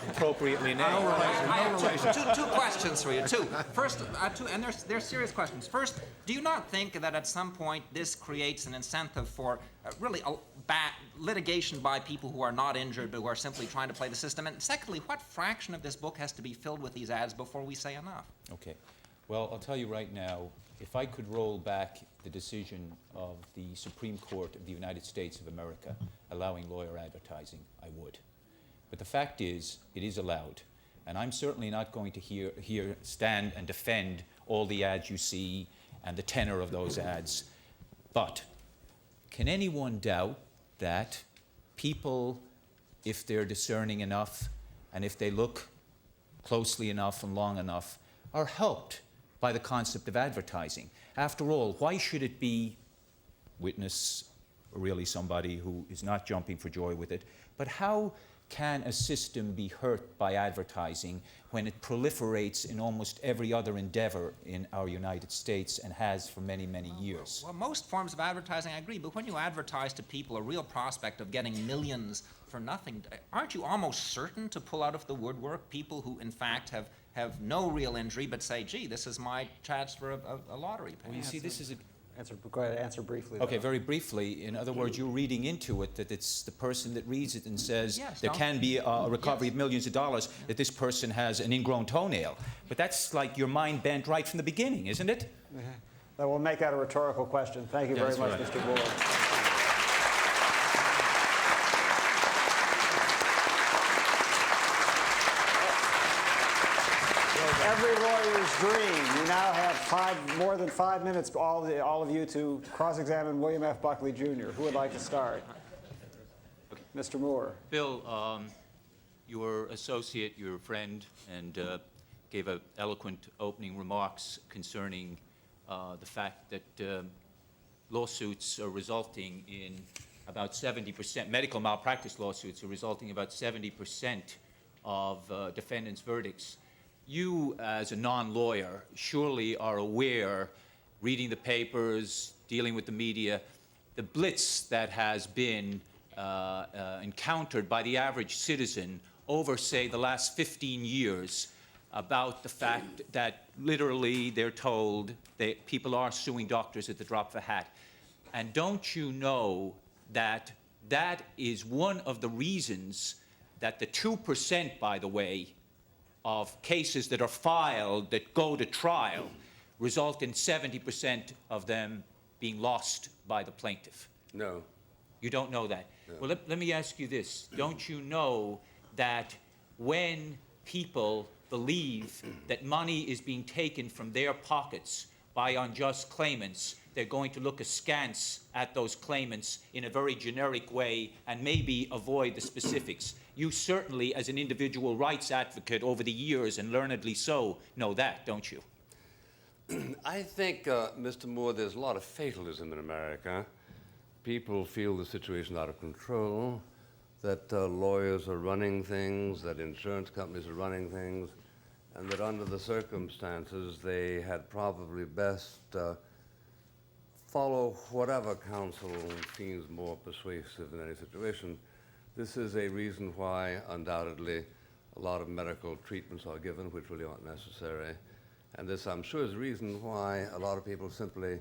Appropriately named.
I have two questions for you. First, and they're serious questions. First, do you not think that at some point this creates an incentive for really litigation by people who are not injured but who are simply trying to play the system? And secondly, what fraction of this book has to be filled with these ads before we say enough?
Okay. Well, I'll tell you right now, if I could roll back the decision of the Supreme Court of the United States of America allowing lawyer advertising, I would. But the fact is, it is allowed. And I'm certainly not going to stand and defend all the ads you see and the tenor of those ads. But can anyone doubt that people, if they're discerning enough and if they look closely enough and long enough, are helped by the concept of advertising? After all, why should it be witness, really somebody who is not jumping for joy with it, but how can a system be hurt by advertising when it proliferates in almost every other endeavor in our United States and has for many, many years?
Well, most forms of advertising, I agree, but when you advertise to people a real prospect of getting millions for nothing, aren't you almost certain to pull out of the woodwork people who, in fact, have no real injury but say, gee, this is my chance for a lottery pay?
Well, you see, this is a...
Go ahead, answer briefly.
Okay, very briefly. In other words, you're reading into it that it's the person that reads it and says there can be a recovery of millions of dollars, that this person has an ingrown toenail. But that's like your mind bent right from the beginning, isn't it?
Then we'll make that a rhetorical question. Thank you very much, Mr. Ward. Every lawyer's dream. We now have more than 5 minutes, all of you, to cross-examine William F. Buckley, Jr. Who would like to start? Okay. Mr. Moore.
Bill, your associate, your friend, and gave eloquent opening remarks concerning the fact that lawsuits are resulting in about 70%, medical malpractice lawsuits are resulting in about 70% of defendants' verdicts. You, as a non-lawyer, surely are aware, reading the papers, dealing with the media, the blitz that has been encountered by the average citizen over, say, the last 15 years about the fact that literally they're told that people are suing doctors at the drop of a hat. And don't you know that that is one of the reasons that the 2%, by the way, of cases that are filed that go to trial result in 70% of them being lost by the plaintiff?
No.
You don't know that?
No.
Well, let me ask you this. Don't you know that when people believe that money is being taken from their pockets by unjust claimants, they're going to look askance at those claimants in a very generic way and maybe avoid the specifics. You certainly, as an individual rights advocate over the years, and learnedly so, know that, don't you?
I think, Mr. Moore, there's a lot of fatalism in America. People feel the situation's out of control, that lawyers are running things, that insurance companies are running things, and that under the circumstances they had probably best follow whatever counsel seems more persuasive in any situation. This is a reason why, undoubtedly, a lot of medical treatments are given which really aren't necessary. And this, I'm sure, is the reason why a lot of people simply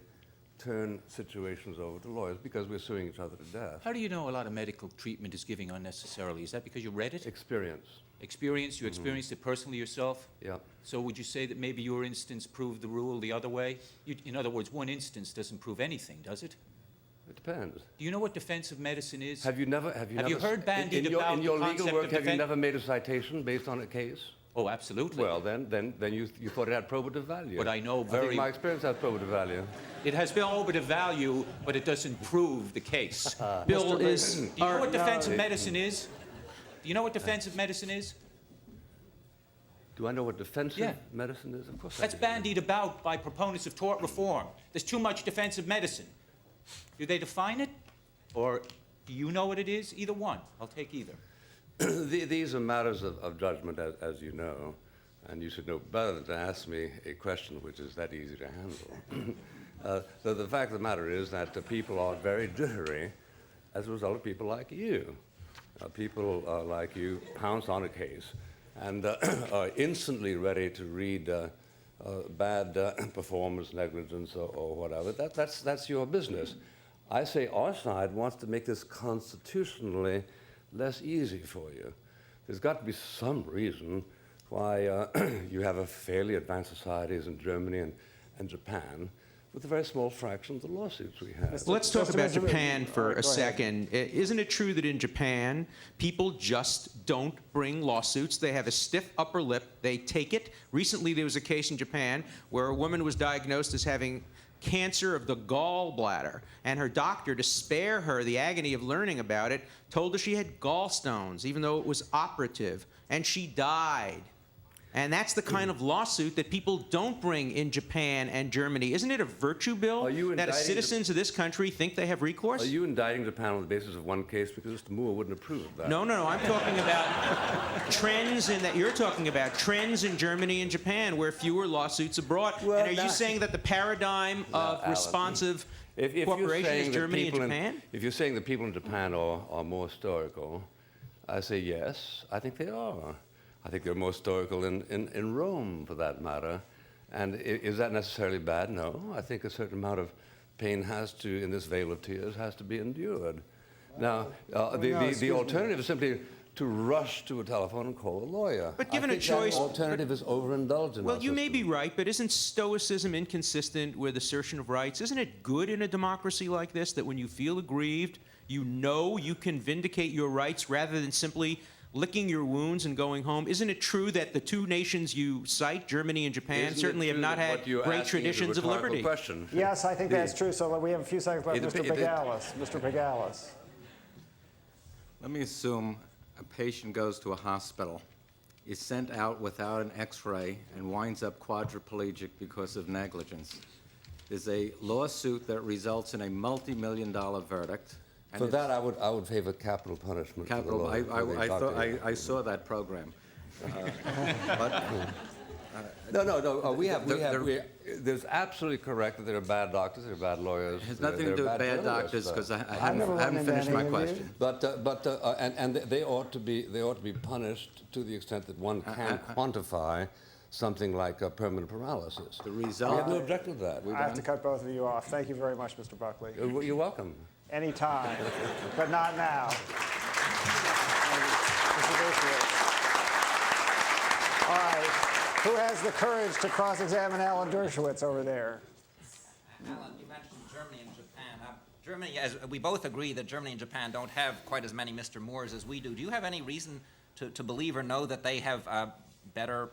turn situations over to lawyers, because we're suing each other to death.
How do you know a lot of medical treatment is giving unnecessarily? Is that because you read it?
Experience.
Experience? You experienced it personally yourself?
Yeah.
So would you say that maybe your instance proved the rule the other way? In other words, one instance doesn't prove anything, does it?
It depends.
Do you know what defensive medicine is?
Have you
heard bandied
in
about
your
the
legal
concept
work?
of
Have you never made a citation based on a case?
Oh, absolutely.
Well, then you thought it had probative value.
But I know
I think my experience has probative value.
It has probative value, but it doesn't prove the case.
Bill,
Do you know what defensive medicine is? Do you know what defensive medicine is?
Do I know what defensive medicine is? Of course
That's
I do.
bandied about by proponents of tort reform. There's too much defensive medicine. Do they define it? Or do you know what it is? Either one. I'll take either.
These are matters of judgment, as you know, and you should know better than to ask me a question which is that easy to handle. The fact of the matter is that people are very jittery as a result of people like you. People like you pounce on a case and are instantly ready to read bad performance, negligence, or whatever. That's your business. I say our side wants to make this constitutionally less easy for you. There's got to be some reason why you have a fairly advanced societies in Germany and Japan with a very small fraction of the lawsuits we have.
Let's talk about Japan for a second. Isn't it true that in Japan, people just don't bring lawsuits? They have a stiff upper lip. They take it. Recently, there was a case in Japan where a woman was diagnosed as having cancer of the gallbladder, and her doctor, to spare her the agony of learning about it, told her she had gallstones, even though it was operative, and she died. And that's the kind of lawsuit that people don't bring in Japan and Germany. Isn't it a virtue, Bill, that citizens of this country think they have recourse?
Are you indicting Japan on the basis of one case? Because Mr. Moore wouldn't approve of that.
No. I'm talking about trends in that you're talking about, trends in Germany and Japan where fewer lawsuits are brought.
Well,
and are you saying that the paradigm of responsive cooperation is Germany and Japan?
If you're saying that people in Japan are more historical, I say yes, I think they are. I think they're more historical in Rome, for that matter. And is that necessarily bad? No. I think a certain amount of pain has to, in this vale of tears, has to be endured. Now, the alternative is simply to rush to a telephone and call a lawyer.
But given
a
choice,
that alternative is overindulgent.
Well, you may be right, but isn't stoicism inconsistent with assertion of rights? Isn't it good in a democracy like this that when you feel aggrieved, you know you can vindicate your rights rather than simply licking your wounds and going home? Isn't it true that the two nations you cite, Germany and Japan, certainly have not had great traditions of liberty?
Question.
Yes, I think that's true. So we have a few seconds left. Mr. Pegalis. Mr. Pegalis.
Let me assume a patient goes to a hospital, is sent out without an X-ray, and winds up quadriplegic because of negligence. There's a lawsuit that results in a multi-million-dollar verdict.
For that, I would favor capital punishment.
Capital. I saw that program.
There's absolutely correct that there are bad doctors, there are bad lawyers.
It has nothing to do with bad doctors, because I haven't finished my question.
And they ought to be punished to the extent that one can quantify something like permanent paralysis.
The result.
We have no objection to that.
I have to cut both of you off. Thank you very much, Mr. Buckley.
You're welcome.
Anytime, but not now. Mr. Dershowitz. All right, who has the courage to cross-examine Alan Dershowitz over there?
Alan, you mentioned Germany and Japan. Germany, as we both agree that Germany and Japan don't have quite as many Mr. Moores as we do. Do you have any reason to believe or know that they have better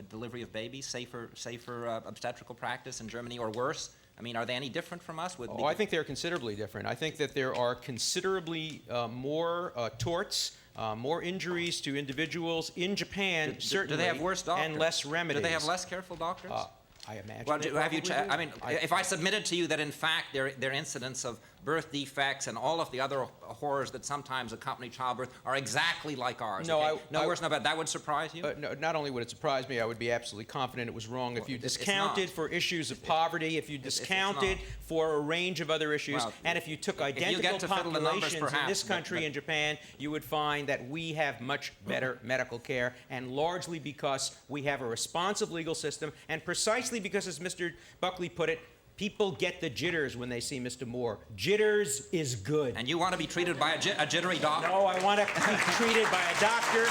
delivery of babies, safer obstetrical practice in Germany, or worse? I mean, are they any different from us?
I think they're considerably different. I think that there are considerably more torts, more injuries to individuals in Japan, certainly,
do they have worse doctors?
And less remedies.
Do they have less careful doctors?
I imagine.
Well, have you? I mean, if I submitted to you that in fact their incidence of birth defects and all of the other horrors that sometimes accompany childbirth are exactly like ours.
No,
okay? No worse, no better. That would surprise you?
No, not only would it surprise me, I would be absolutely confident it was wrong if you discounted for issues of poverty, if you discounted for a range of other issues, and if you took identical populations in this country and Japan, you would find that we have much better medical care, and largely because we have a responsive legal system, and precisely because, as Mr. Buckley put it, people get the jitters when they see Mr. Moore. Jitters is good.
And you want to be treated by a jittery doctor?
No, I want to be treated by a doctor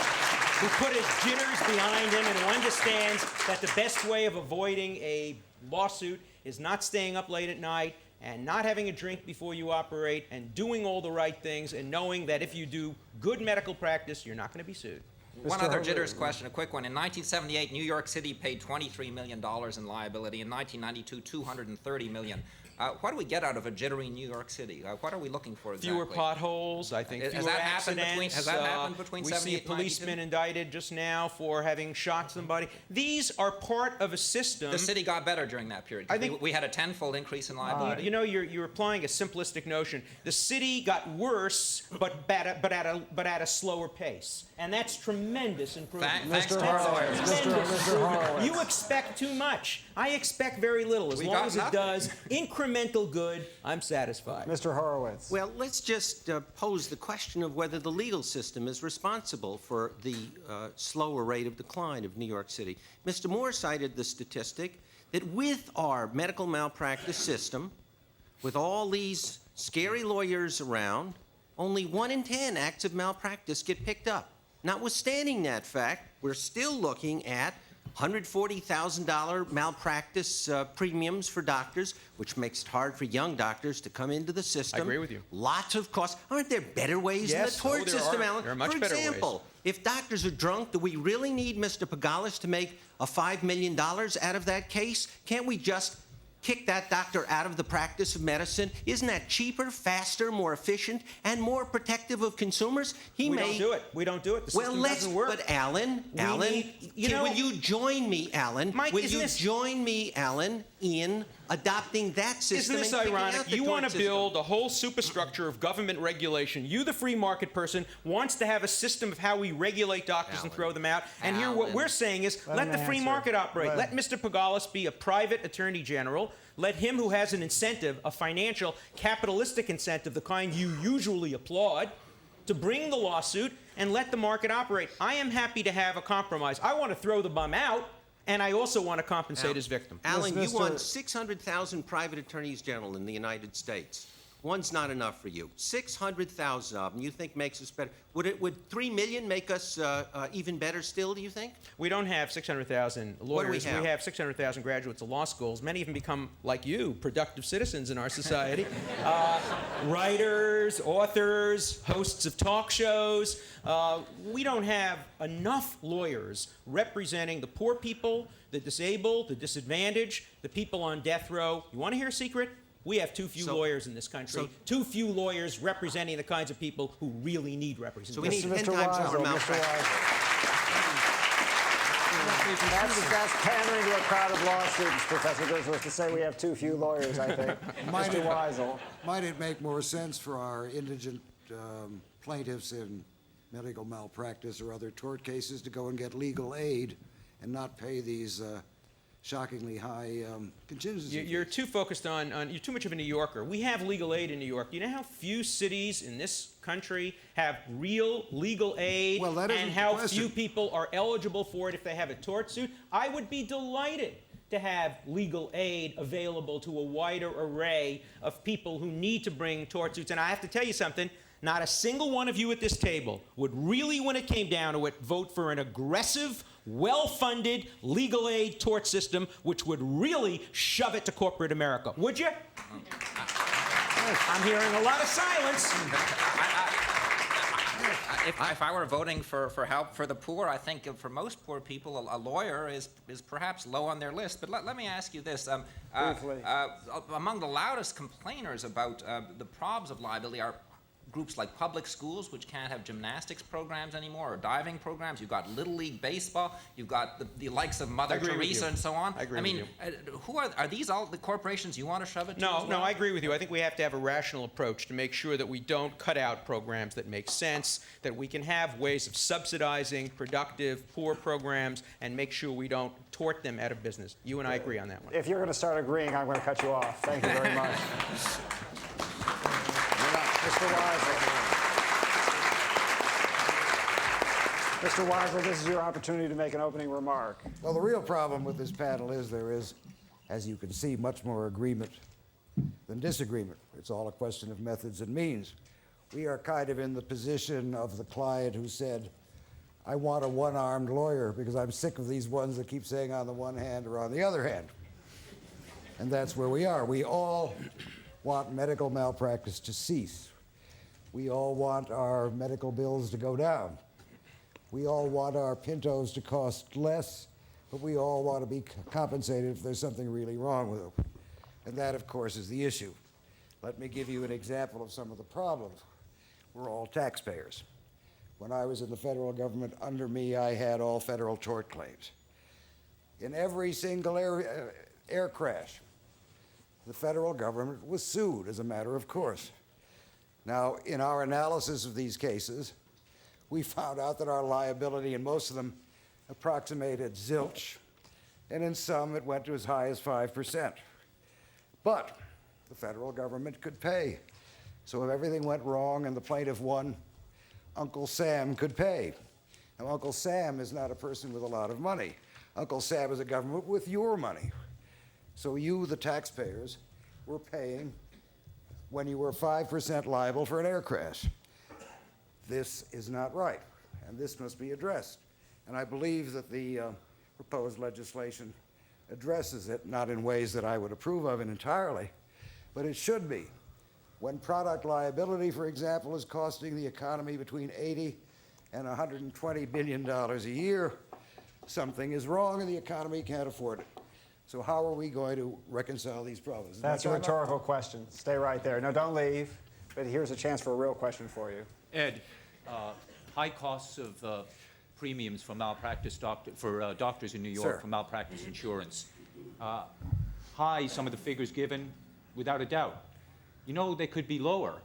who put his jitters behind him and who understands that the best way of avoiding a lawsuit is not staying up late at night and not having a drink before you operate and doing all the right things and knowing that if you do good medical practice, you're not going to be sued.
One other jitters question, a quick one. In 1978, New York City paid $23 million in liability. In 1992, $230 million. What do we get out of a jittery New York City? What are we looking for exactly?
Fewer potholes, I think, fewer accidents.
Has that happened between 78 and 92?
We see a policeman indicted just now for having shot somebody. These are part of a system.
The city got better during that period. I think we had a tenfold increase in liability.
You know, you're applying a simplistic notion. The city got worse, but at a slower pace, and that's tremendous improvement.
Thanks to Horowitz.
Mr. Horowitz.
You expect too much. I expect very little. As long as it does incremental good, I'm satisfied.
Mr. Horowitz.
Well, let's just pose the question of whether the legal system is responsible for the slower rate of decline of New York City. Mr. Moore cited the statistic that with our medical malpractice system, with all these scary lawyers around, only 1 in 10 acts of malpractice get picked up. Notwithstanding that fact, we're still looking at $140,000 malpractice premiums for doctors, which makes it hard for young doctors to come into the system.
I agree with you.
Lots of costs. Aren't there better ways in the tort system, Alan?
There are much better ways.
For example, if doctors are drunk, do we really need Mr. Pegalis to make a $5 million out of that case? Can't we just kick that doctor out of the practice of medicine? Isn't that cheaper, faster, more efficient, and more protective of consumers?
We don't do it. We don't do it. The system doesn't work.
But Alan, will you join me, Alan?
Mike,
will you join me, Alan, in adopting that system?
Isn't this ironic? You want to build a whole superstructure of government regulation. You, the free market person, wants to have a system of how we regulate doctors and throw them out. And here what we're saying is let the free market operate. Let Mr. Pegalis be a private attorney general. Let him who has an incentive, a financial, capitalistic incentive, the kind you usually applaud, to bring the lawsuit and let the market operate. I am happy to have a compromise. I want to throw the bum out, and I also want to compensate his victim.
Alan, you want 600,000 private attorneys general in the United States. One's not enough for you. 600,000 of them you think makes us better. Would 3 million make us even better still, do you think?
We don't have 600,000 lawyers.
What do we have?
We have 600,000 graduates of law schools. Many of them become, like you, productive citizens in our society. Writers, authors, hosts of talk shows. We don't have enough lawyers representing the poor people, the disabled, the disadvantaged, the people on death row. You want to hear a secret? We have too few lawyers in this country. Too few lawyers representing the kinds of people who really need representation.
So we need 10 times more malpractice.
That's pandering to a crowd of law students, Professor Dershowitz, to say we have too few lawyers, I think. Mr. Weisl.
Might it make more sense for our indigent plaintiffs in medical malpractice or other tort cases to go and get legal aid and not pay these shockingly high contingency fees?
You're too focused on, you're too much of a New Yorker. We have legal aid in New York. You know how few cities in this country have real legal aid, and how few people are eligible for it if they have a tort suit? I would be delighted to have legal aid available to a wider array of people who need to bring tort suits. And I have to tell you something, not a single one of you at this table would really, when it came down to it, vote for an aggressive, well-funded legal aid tort system which would really shove it to corporate America. Would you? I'm hearing a lot of silence.
If I were voting for help for the poor, I think for most poor people, a lawyer is perhaps low on their list. But let me ask you this.
Briefly.
Among the loudest complainers about the problems of liability are groups like public schools, which can't have gymnastics programs anymore, or diving programs. You've got Little League Baseball. You've got the likes of Mother Teresa and so on.
I agree with you.
Who are these all the corporations you want to shove it to?
No,
as well?
no, I agree with you. I think we have to have a rational approach to make sure that we don't cut out programs that make sense, that we can have ways of subsidizing productive, poor programs, and make sure we don't tort them out of business. You and I agree on that one.
If you're going to start agreeing, I'm going to cut you off. Thank you very much. Mr. Weisl. Mr. Weisl, this is your opportunity to make an opening remark.
Well, the real problem with this panel is there is, as you can see, much more agreement than disagreement. It's all a question of methods and means. We are kind of in the position of the client who said, I want a one-armed lawyer because I'm sick of these ones that keep saying on the one hand or on the other hand. And that's where we are. We all want medical malpractice to cease. We all want our medical bills to go down. We all want our Pintos to cost less, but we all want to be compensated if there's something really wrong with them. And that, of course, is the issue. Let me give you an example of some of the problems. We're all taxpayers. When I was in the federal government, under me, I had all federal tort claims. In every single air crash, the federal government was sued as a matter of course. Now, in our analysis of these cases, we found out that our liability in most of them approximated zilch, and in some it went to as high as 5%. But the federal government could pay. So if everything went wrong and the plaintiff won, Uncle Sam could pay. Now, Uncle Sam is not a person with a lot of money. Uncle Sam is a government with your money. So you, the taxpayers, were paying when you were 5% liable for an air crash. This is not right, and this must be addressed. And I believe that the proposed legislation addresses it, not in ways that I would approve of entirely, but it should be. When product liability, for example, is costing the economy between $80 and $120 billion a year, something is wrong and the economy can't afford it. So how are we going to reconcile these problems?
That's a rhetorical question. Stay right there. No, don't leave. But here's a chance for a real question for you.
Ed, high costs of premiums for malpractice doctors in New York.
Sir.
For malpractice insurance. High, some of the figures given, without a doubt. You know, they could be lower.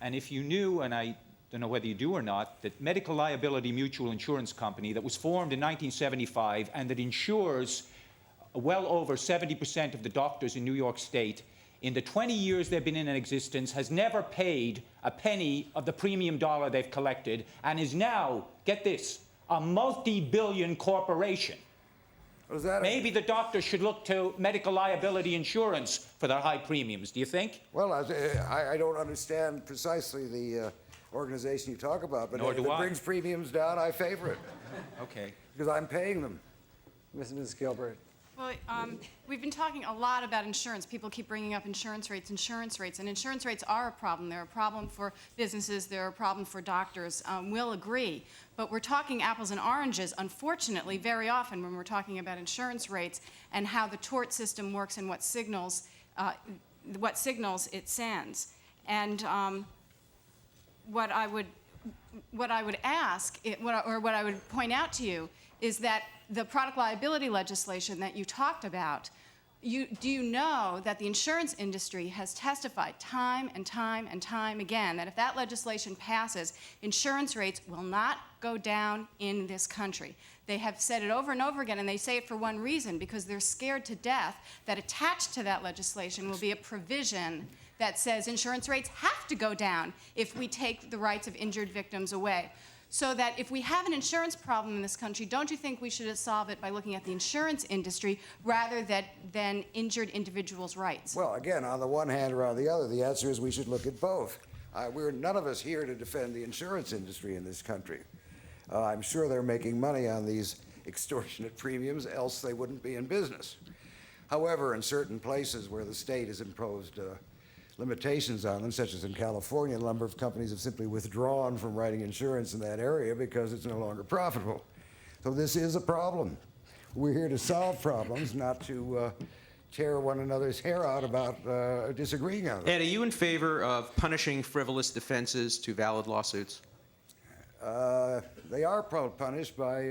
And if you knew, and I don't know whether you do or not, that Medical Liability Mutual Insurance Company that was formed in 1975 and that insures well over 70% of the doctors in New York State, in the 20 years they've been in existence, has never paid a penny of the premium dollar they've collected, and is now, get this, a multi-billion corporation. Maybe the doctors should look to medical liability insurance for their high premiums, do you think?
Well, I don't understand precisely the organization you talk about, but if it brings premiums down, I favor it.
Okay.
Because I'm paying them.
Ms. Gilbert.
Well, we've been talking a lot about insurance. People keep bringing up insurance rates, and insurance rates are a problem. They're a problem for businesses. They're a problem for doctors. We'll agree. But we're talking apples and oranges, unfortunately, very often when we're talking about insurance rates and how the tort system works and what signals it sends. And what I would ask, what I would point out to you is that the product liability legislation that you talked about, do you know that the insurance industry has testified time and time and time again that if that legislation passes, insurance rates will not go down in this country? They have said it over and over again, and they say it for one reason, because they're scared to death that attached to that legislation will be a provision that says insurance rates have to go down if we take the rights of injured victims away. So that if we have an insurance problem in this country, don't you think we should solve it by looking at the insurance industry rather than injured individuals' rights?
Well, again, on the one hand or on the other, the answer is we should look at both. We're none of us here to defend the insurance industry in this country. I'm sure they're making money on these extortionate premiums, else they wouldn't be in business. However, in certain places where the state has imposed limitations on them, such as in California, a number of companies have simply withdrawn from writing insurance in that area because it's no longer profitable. So this is a problem. We're here to solve problems, not to tear one another's hair out about disagreeing on them.
Ed, are you in favor of punishing frivolous defenses to valid lawsuits?
They are punished by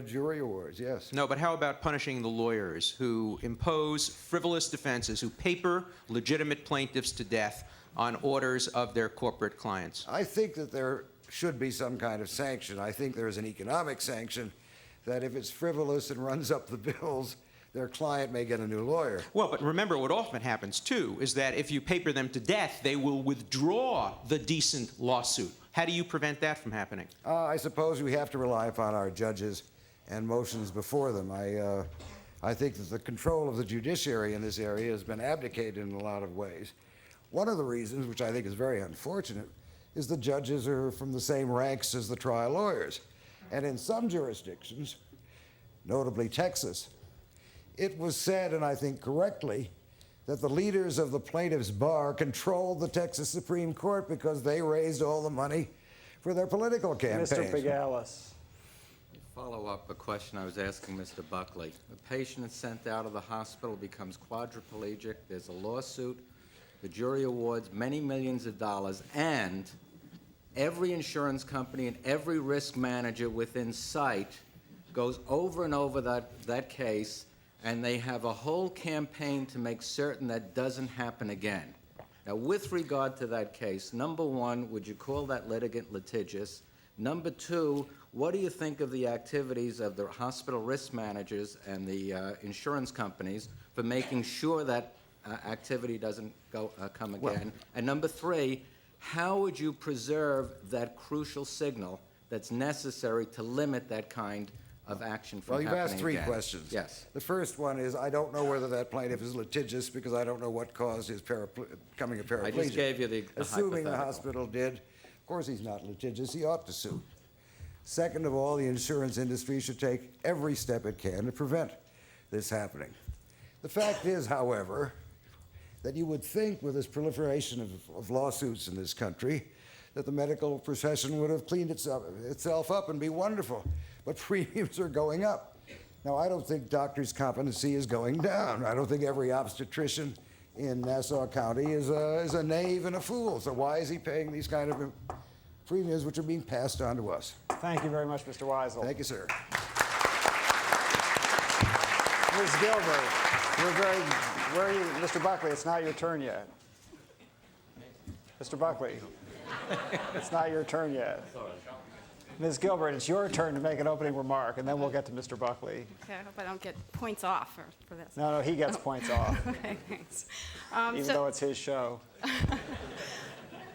jury awards, yes.
No, but how about punishing the lawyers who impose frivolous defenses, who paper legitimate plaintiffs to death on orders of their corporate clients?
I think that there should be some kind of sanction. I think there is an economic sanction that if it's frivolous and runs up the bills, their client may get a new lawyer.
Well, but remember what often happens, too, is that if you paper them to death, they will withdraw the decent lawsuit. How do you prevent that from happening?
I suppose we have to rely upon our judges and motions before them. I think that the control of the judiciary in this area has been abdicated in a lot of ways. One of the reasons, which I think is very unfortunate, is the judges are from the same ranks as the trial lawyers. And in some jurisdictions, notably Texas, it was said, and I think correctly, that the leaders of the plaintiffs' bar controlled the Texas Supreme Court because they raised all the money for their political campaigns.
Mr. Pegalis.
Follow up a question I was asking Mr. Buckley. A patient is sent out of the hospital, becomes quadriplegic, there's a lawsuit, the jury awards many millions of dollars, and every insurance company and every risk manager within sight goes over and over that case, and they have a whole campaign to make certain that doesn't happen again. Now, with regard to that case, number one, would you call that litigant litigious? Number two, what do you think of the activities of the hospital risk managers and the insurance companies for making sure that activity doesn't come again? And number three, how would you preserve that crucial signal that's necessary to limit that kind of action from happening again?
Well, you've asked three questions.
Yes.
The first one is, I don't know whether that plaintiff is litigious because I don't know what caused his becoming a paraplegic.
I just gave you the
Assuming the
hypothetical.
hospital did, of course he's not litigious, he ought to sue. Second of all, the insurance industry should take every step it can to prevent this happening. The fact is, however, that you would think with this proliferation of lawsuits in this country that the medical profession would have cleaned itself up and be wonderful, but premiums are going up. Now, I don't think doctors' competency is going down. I don't think every obstetrician in Nassau County is a knave and a fool, so why is he paying these kind of premiums which are being passed on to us?
Thank you very much, Mr. Weisl.
Thank you, sir.
Ms. Gilbert, where are you? Mr. Buckley, it's not your turn yet. Mr. Buckley, it's not your turn yet. Ms. Gilbert, it's your turn to make an opening remark, and then we'll get to Mr. Buckley.
Okay, I hope I don't get points off for this.
No, he gets points off,
Okay, thanks.
even though it's his show.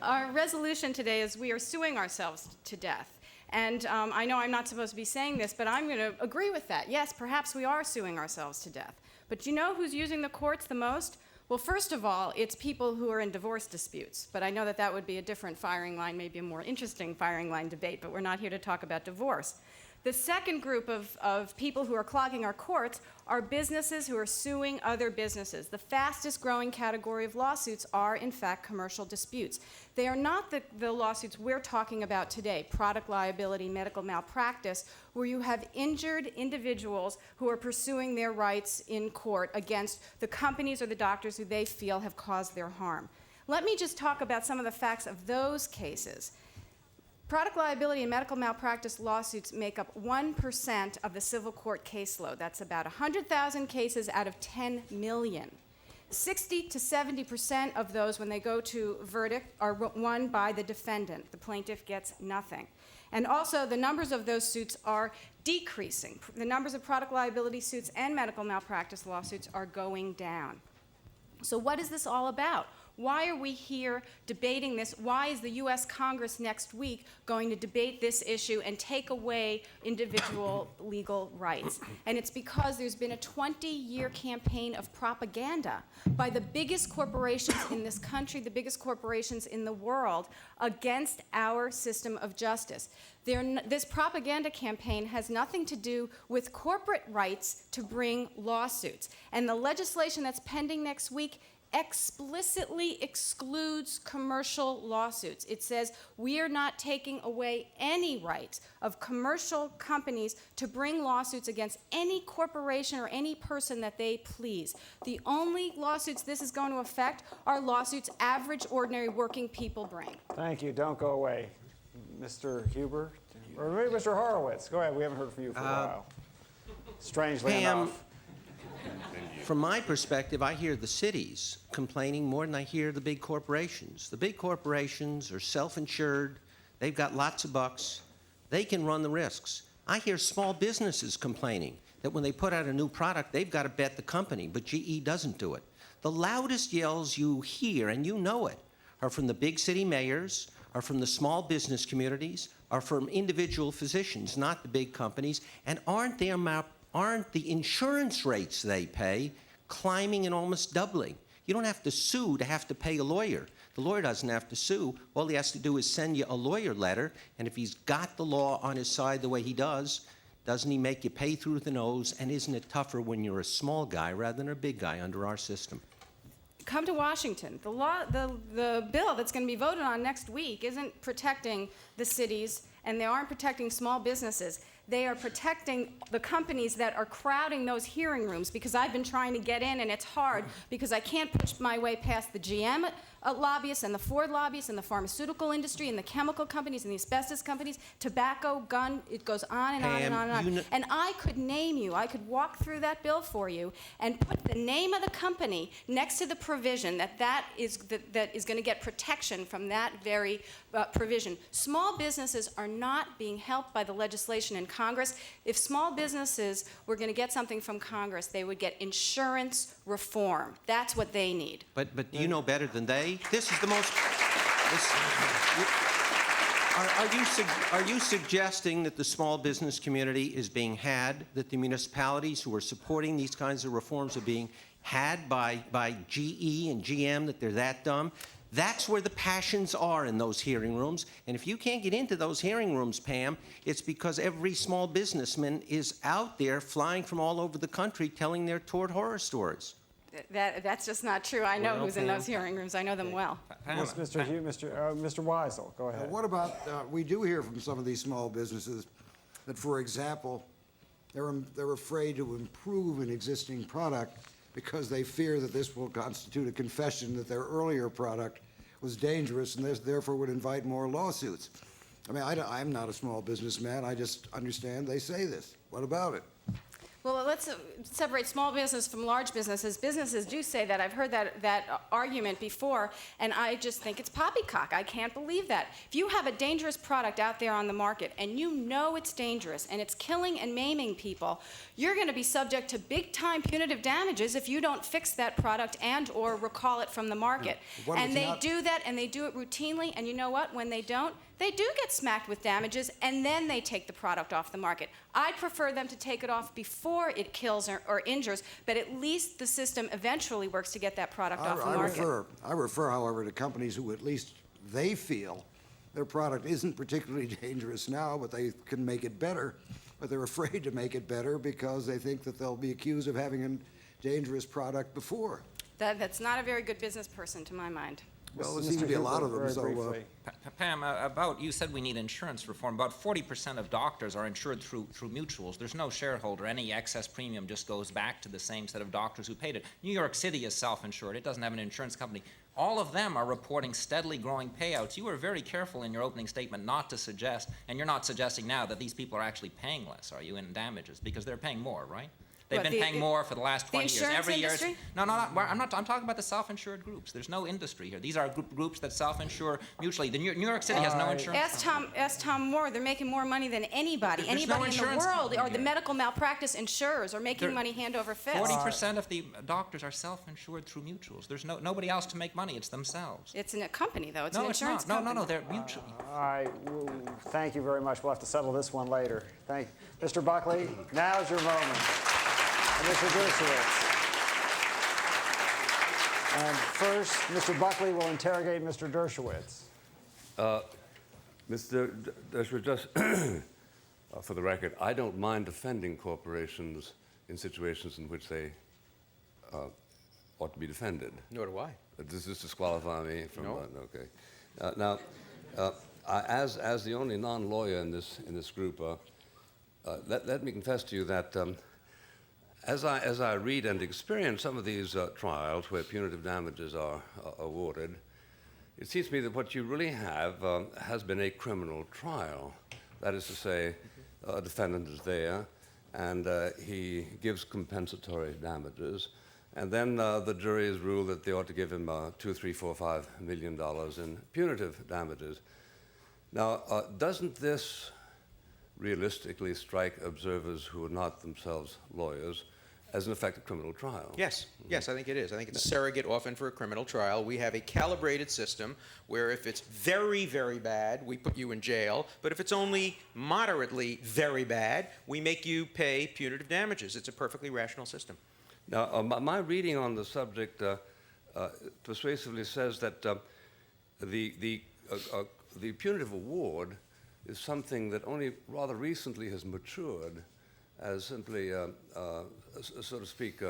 Our resolution today is we are suing ourselves to death. And I know I'm not supposed to be saying this, but I'm going to agree with that. Yes, perhaps we are suing ourselves to death. But you know who's using the courts the most? Well, first of all, it's people who are in divorce disputes. But I know that that would be a different firing line, maybe a more interesting firing line debate, but we're not here to talk about divorce. The second group of people who are clogging our courts are businesses who are suing other businesses. The fastest growing category of lawsuits are, in fact, commercial disputes. They are not the lawsuits we're talking about today, product liability, medical malpractice, where you have injured individuals who are pursuing their rights in court against the companies or the doctors who they feel have caused their harm. Let me just talk about some of the facts of those cases. Product liability and medical malpractice lawsuits make up 1% of the civil court caseload. That's about 100,000 cases out of 10 million. 60 to 70% of those, when they go to verdict, are won by the defendant. The plaintiff gets nothing. And also, the numbers of those suits are decreasing. The numbers of product liability suits and medical malpractice lawsuits are going down. So what is this all about? Why are we here debating this? Why is the U.S. Congress next week going to debate this issue and take away individual legal rights? And it's because there's been a 20-year campaign of propaganda by the biggest corporations in this country, the biggest corporations in the world, against our system of justice. This propaganda campaign has nothing to do with corporate rights to bring lawsuits. And the legislation that's pending next week explicitly excludes commercial lawsuits. It says we are not taking away any rights of commercial companies to bring lawsuits against any corporation or any person that they please. The only lawsuits this is going to affect are lawsuits average, ordinary working people bring.
Thank you. Don't go away. Mr. Huber? Or maybe Mr. Horowitz. Go ahead. We haven't heard from you for a while. Strangely
Pam,
enough.
from my perspective, I hear the cities complaining more than I hear the big corporations. The big corporations are self-insured. They've got lots of bucks. They can run the risks. I hear small businesses complaining that when they put out a new product, they've got to bet the company, but GE doesn't do it. The loudest yells you hear, and you know it, are from the big city mayors, are from the small business communities, are from individual physicians, not the big companies, and aren't the insurance rates they pay climbing and almost doubling? You don't have to sue to have to pay a lawyer. The lawyer doesn't have to sue. All he has to do is send you a lawyer letter, and if he's got the law on his side the way he does, doesn't he make you pay through the nose? And isn't it tougher when you're a small guy rather than a big guy under our system?
Come to Washington. The bill that's going to be voted on next week isn't protecting the cities, and they aren't protecting small businesses. They are protecting the companies that are crowding those hearing rooms, because I've been trying to get in, and it's hard because I can't push my way past the GM lobbyists and the Ford lobbyists and the pharmaceutical industry and the chemical companies and the asbestos companies, tobacco, gun, it goes on and on and on and on. And I could name you, I could walk through that bill for you and put the name of the company next to the provision that is going to get protection from that very provision. Small businesses are not being helped by the legislation in Congress. If small businesses were going to get something from Congress, they would get insurance reform. That's what they need.
But you know better than they. This is the most. Are you suggesting that the small business community is being had, that the municipalities who are supporting these kinds of reforms are being had by GE and GM, that they're that dumb? That's where the passions are in those hearing rooms. And if you can't get into those hearing rooms, Pam, it's because every small businessman is out there flying from all over the country telling their toward horror stories.
That's just not true. I know who's in those hearing rooms. I know them well.
Yes, Mr. Hugh, Mr. Weisl, go ahead.
What about, we do hear from some of these small businesses that, for example, they're afraid to improve an existing product because they fear that this will constitute a confession that their earlier product was dangerous and therefore would invite more lawsuits. I mean, I'm not a small businessman. I just understand they say this. What about it?
Well, let's separate small business from large businesses. Businesses do say that. I've heard that argument before, and I just think it's poppycock. I can't believe that. If you have a dangerous product out there on the market, and you know it's dangerous, and it's killing and maiming people, you're going to be subject to big-time punitive damages if you don't fix that product and or recall it from the market. And they do that, and they do it routinely, and you know what? When they don't, they do get smacked with damages, and then they take the product off the market. I'd prefer them to take it off before it kills or injures, but at least the system eventually works to get that product off the market.
I refer, however, to companies who at least they feel their product isn't particularly dangerous now, but they can make it better. But they're afraid to make it better because they think that they'll be accused of having a dangerous product before.
That's not a very good business person, to my mind.
Well, there seems to be a lot of them, so...
Pam, you said we need insurance reform. About 40% of doctors are insured through mutuals. There's no shareholder. Any excess premium just goes back to the same set of doctors who paid it. New York City is self-insured. It doesn't have an insurance company. All of them are reporting steadily growing payouts. You were very careful in your opening statement not to suggest, and you're not suggesting now that these people are actually paying less, are you, in damages? Because they're paying more, right? They've been paying more for the last 20 years.
Every year.
No, I'm talking about the self-insured groups. There's no industry here. These are groups that self-insure mutually. The New York City has no insurance.
Ask Tom Moore. They're making more money than anybody. Anybody in the world, or the medical malpractice insurers, are making money hand over fist.
40% of the doctors are self-insured through mutuals. There's nobody else to make money. It's themselves.
It's in a company, though. It's an insurance
company.
No,
they're mutual.
All right. Thank you very much. We'll have to settle this one later. Thank you. Mr. Buckley, now's your moment. And Mr. Dershowitz. And first, Mr. Buckley will interrogate Mr. Dershowitz.
Mr. Dershowitz, just for the record, I don't mind defending corporations in situations in which they ought to be defended.
Nor do I.
Does this disqualify me from?
No.
Okay. Now, as the only non-lawyer in this group, let me confess to you that as I read and experience some of these trials where punitive damages are awarded, it seems to me that what you really have has been a criminal trial. That is to say, a defendant is there, and he gives compensatory damages, and then the jury has ruled that they ought to give him $2, $3, $4, $5 million in punitive damages. Now, doesn't this realistically strike observers who are not themselves lawyers as an effective criminal trial?
Yes, yes, I think it is. I think it's a surrogate often for a criminal trial. We have a calibrated system where if it's very, very bad, we put you in jail, but if it's only moderately very bad, we make you pay punitive damages. It's a perfectly rational system.
Now, my reading on the subject persuasively says that the punitive award is something that only rather recently has matured as simply, so to speak,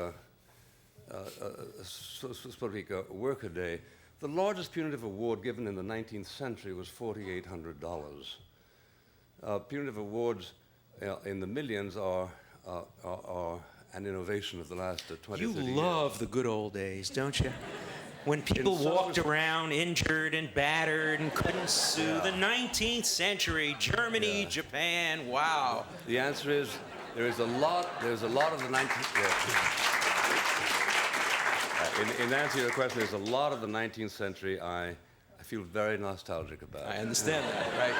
workaday. The largest punitive award given in the 19th century was $4,800. Punitive awards in the millions are an innovation of the last 20, 30 years.
You love the good old days, don't you? When people walked around injured and battered and couldn't sue.
Yeah.
The 19th century, Germany,
Yeah.
Japan, wow.
The answer is there's a lot of the 19th. In answer to your question, there's a lot of the 19th century I feel very nostalgic about.
I understand that, right?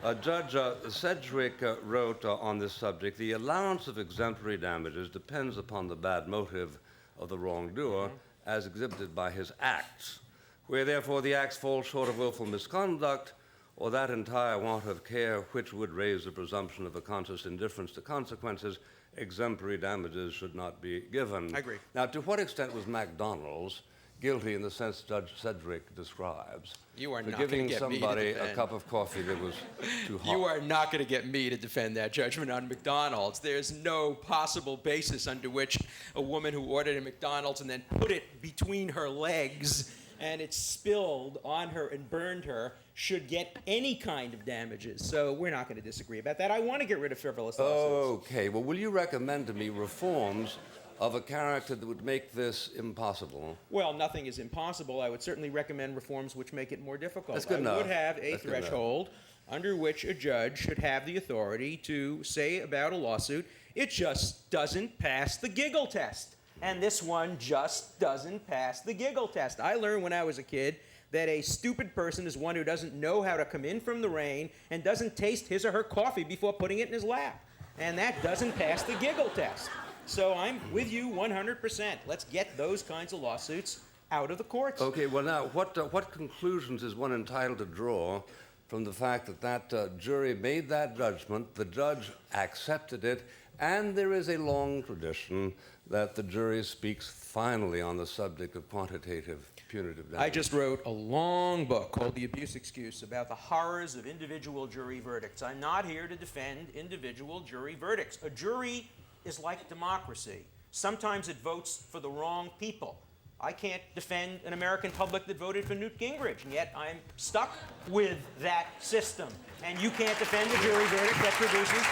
Now, Judge Sedgwick wrote on this subject, the allowance of exemplary damages depends upon the bad motive of the wrongdoer as exhibited by his acts, where therefore the acts fall short of willful misconduct or that entire want of care which would raise the presumption of a conscious indifference to consequences, exemplary damages should not be given.
I agree.
Now, to what extent was McDonald's guilty in the sense Judge Sedgwick describes?
You are
for
not going to
giving
get me to
somebody a
defend.
cup of coffee that was too hot.
You are not going to get me to defend that judgment on McDonald's. There's no possible basis under which a woman who ordered a McDonald's and then put it between her legs and it spilled on her and burned her should get any kind of damages. So we're not going to disagree about that. I want to get rid of frivolous lawsuits.
Okay. Well, will you recommend to me reforms of a character that would make this impossible?
Well, nothing is impossible. I would certainly recommend reforms which make it more difficult.
That's good enough.
I would have a
That's good enough.
threshold under which a judge should have the authority to say about a lawsuit, it just doesn't pass the giggle test. And this one just doesn't pass the giggle test. I learned when I was a kid that a stupid person is one who doesn't know how to come in from the rain and doesn't taste his or her coffee before putting it in his lap. And that doesn't pass the giggle test. So I'm with you 100%. Let's get those kinds of lawsuits out of the courts.
Okay, well now, what conclusions is one entitled to draw from the fact that that jury made that judgment, the judge accepted it, and there is a long tradition that the jury speaks finally on the subject of quantitative punitive damages?
I just wrote a long book called The Abuse Excuse about the horrors of individual jury verdicts. I'm not here to defend individual jury verdicts. A jury is like democracy. Sometimes it votes for the wrong people. I can't defend an American public that voted for Newt Gingrich, and yet I'm stuck with that system. And you can't defend a jury verdict that produces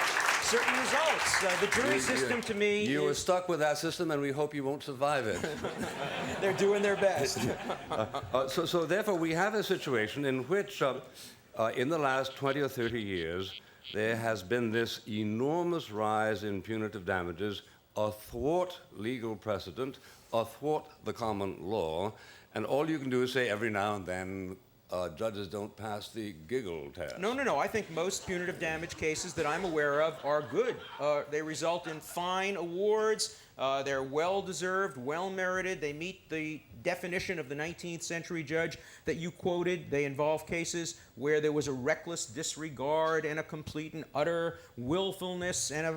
certain results. The jury system, to me,
You are stuck with that system, and we hope you won't survive it.
they're doing their best.
So therefore, we have a situation in which, in the last 20 or 30 years, there has been this enormous rise in punitive damages athwart legal precedent, athwart the common law, and all you can do is say every now and then judges don't pass the giggle test.
No. I think most punitive damage cases that I'm aware of are good. They result in fine awards. They're well-deserved, well-merited. They meet the definition of the 19th century judge that you quoted. They involve cases where there was a reckless disregard and a complete and utter willfulness and a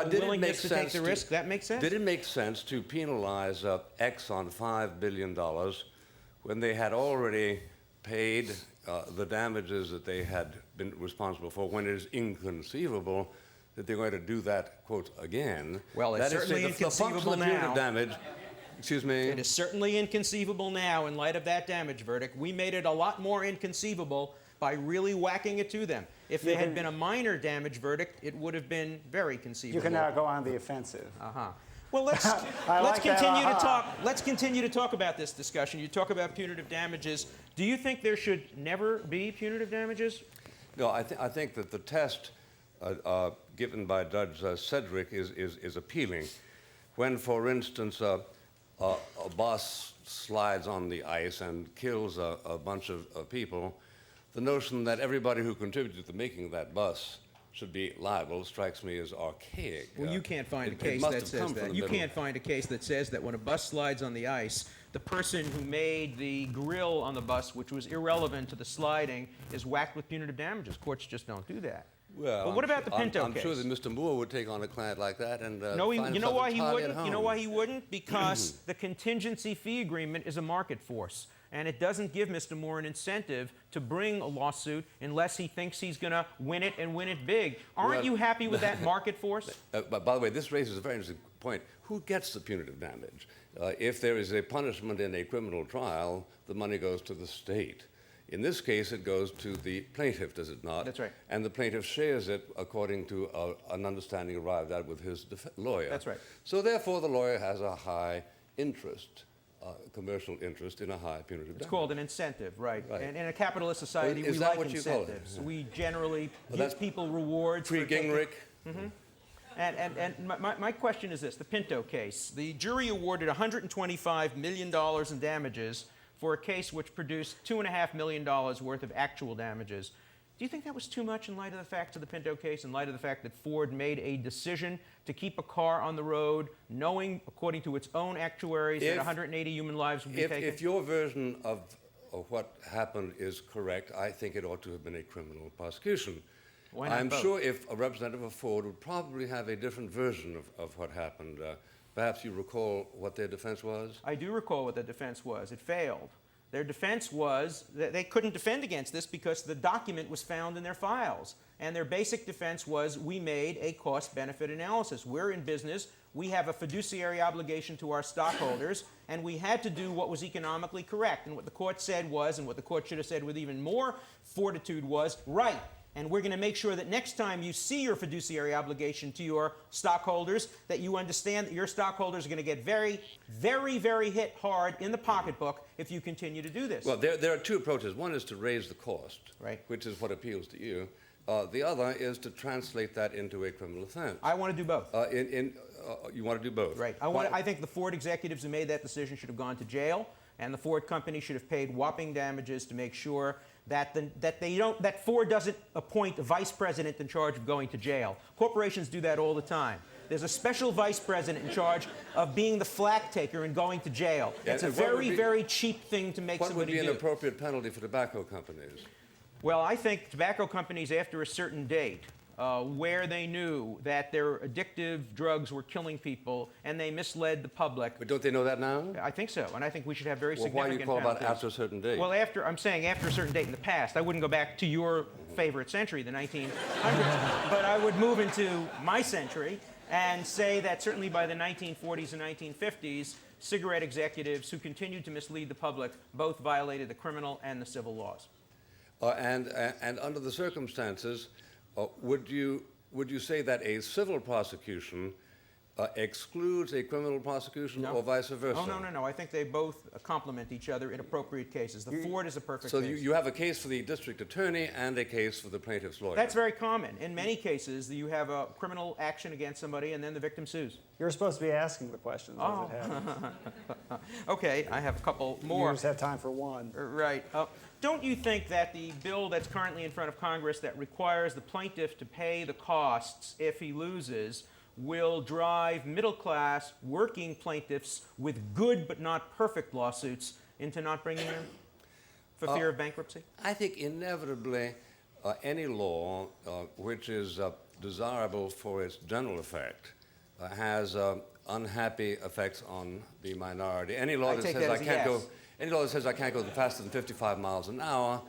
willingness to take the risk. That makes sense?
Did it make sense to penalize Exxon $5 billion when they had already paid the damages that they had been responsible for, when it is inconceivable that they're going to do that, quote, again?
Well, it's certainly
the function
inconceivable
of punitive
now.
damage, Excuse me?
It is certainly inconceivable now in light of that damage verdict. We made it a lot more inconceivable by really whacking it to them. If there had been a minor damage verdict, it would have been very conceivable.
You can now go on the offensive.
Well, let's continue to talk about this discussion. You talk about punitive damages. Do you think there should never be punitive damages?
No, I think that the test given by Judge Sedgwick is appealing. When, for instance, a bus slides on the ice and kills a bunch of people, the notion that everybody who contributed to making that bus should be liable strikes me as archaic.
Well, you can't find a case that says that. You can't find a case that says that when a bus slides on the ice, the person who made the grill on the bus, which was irrelevant to the sliding, is whacked with punitive damages. Courts just don't do that.
Well,
but what about the Pinto case?
I'm sure that Mr. Moore would take on a client like that and
no,
find
you know why he
himself
wouldn't?
entirely at home.
You know why he wouldn't? Because the contingency fee agreement is a market force. And it doesn't give Mr. Moore an incentive to bring a lawsuit unless he thinks he's going to win it and win it big. Aren't you happy with that market force?
But by the way, this raises a very interesting point. Who gets the punitive damage? If there is a punishment in a criminal trial, the money goes to the state. In this case, it goes to the plaintiff, does it not?
That's right.
And the plaintiff shares it according to an understanding arrived at with his lawyer.
That's right.
So therefore, the lawyer has a high interest. Commercial interest in a high punitive damage.
It's called an incentive, right? And in a capitalist society, we like incentives. We generally give people rewards.
Pre-Gingrich.
And my question is this, the Pinto case. The jury awarded $125 million in damages for a case which produced $2.5 million worth of actual damages. Do you think that was too much in light of the facts of the Pinto case, in light of the fact that Ford made a decision to keep a car on the road, knowing, according to its own actuaries, that 180 human lives would be taken?
If your version of what happened is correct, I think it ought to have been a criminal prosecution.
Why not
I'm
both?
sure if a representative of Ford would probably have a different version of what happened. Perhaps you recall what their defense was?
I do recall what the defense was. It failed. Their defense was that they couldn't defend against this because the document was found in their files. And their basic defense was, we made a cost-benefit analysis. We're in business. We have a fiduciary obligation to our stockholders, and we had to do what was economically correct. And what the court said was, and what the court should have said with even more fortitude was, right. And we're going to make sure that next time you see your fiduciary obligation to your stockholders, that you understand that your stockholders are going to get very, very, very hit hard in the pocketbook if you continue to do this.
Well, there are two approaches. One is to raise the cost,
right,
which is what appeals to you. The other is to translate that into a criminal offense.
I want to do both.
You want to do both?
Right. I think the Ford executives who made that decision should have gone to jail, and the Ford company should have paid whopping damages to make sure that Ford doesn't appoint a vice president in charge of going to jail. Corporations do that all the time. There's a special vice president in charge of being the flak taker and going to jail. It's a very, very cheap thing to make somebody do.
What would be an appropriate penalty for tobacco companies?
Well, I think tobacco companies, after a certain date, where they knew that their addictive drugs were killing people and they misled the public.
But don't they know that now?
I think so, and I think we should have very significant
why do you call
penalties.
about after a certain date?
Well, I'm saying after a certain date in the past. I wouldn't go back to your favorite century, the 1900s, but I would move into my century and say that certainly by the 1940s and 1950s, cigarette executives who continued to mislead the public both violated the criminal and the civil laws.
And under the circumstances, would you say that a civil prosecution excludes a criminal prosecution or vice versa?
Oh, no. I think they both complement each other in appropriate cases. The Ford is a perfect
case. So
you
you have a case for the district attorney and a case for the plaintiff's lawyer.
That's very common. In many cases, you have a criminal action against somebody and then the victim sues.
You're supposed to be asking the questions as it happens.
Okay, I have a couple more.
You just have time for one.
Right. Don't you think that the bill that's currently in front of Congress that requires the plaintiff to pay the costs if he loses will drive middle-class working plaintiffs with good but not perfect lawsuits into not bringing them for fear of bankruptcy?
I think inevitably any law which is desirable for its general effect has unhappy effects on the minority. Any law that says I can't go faster than 55 miles an hour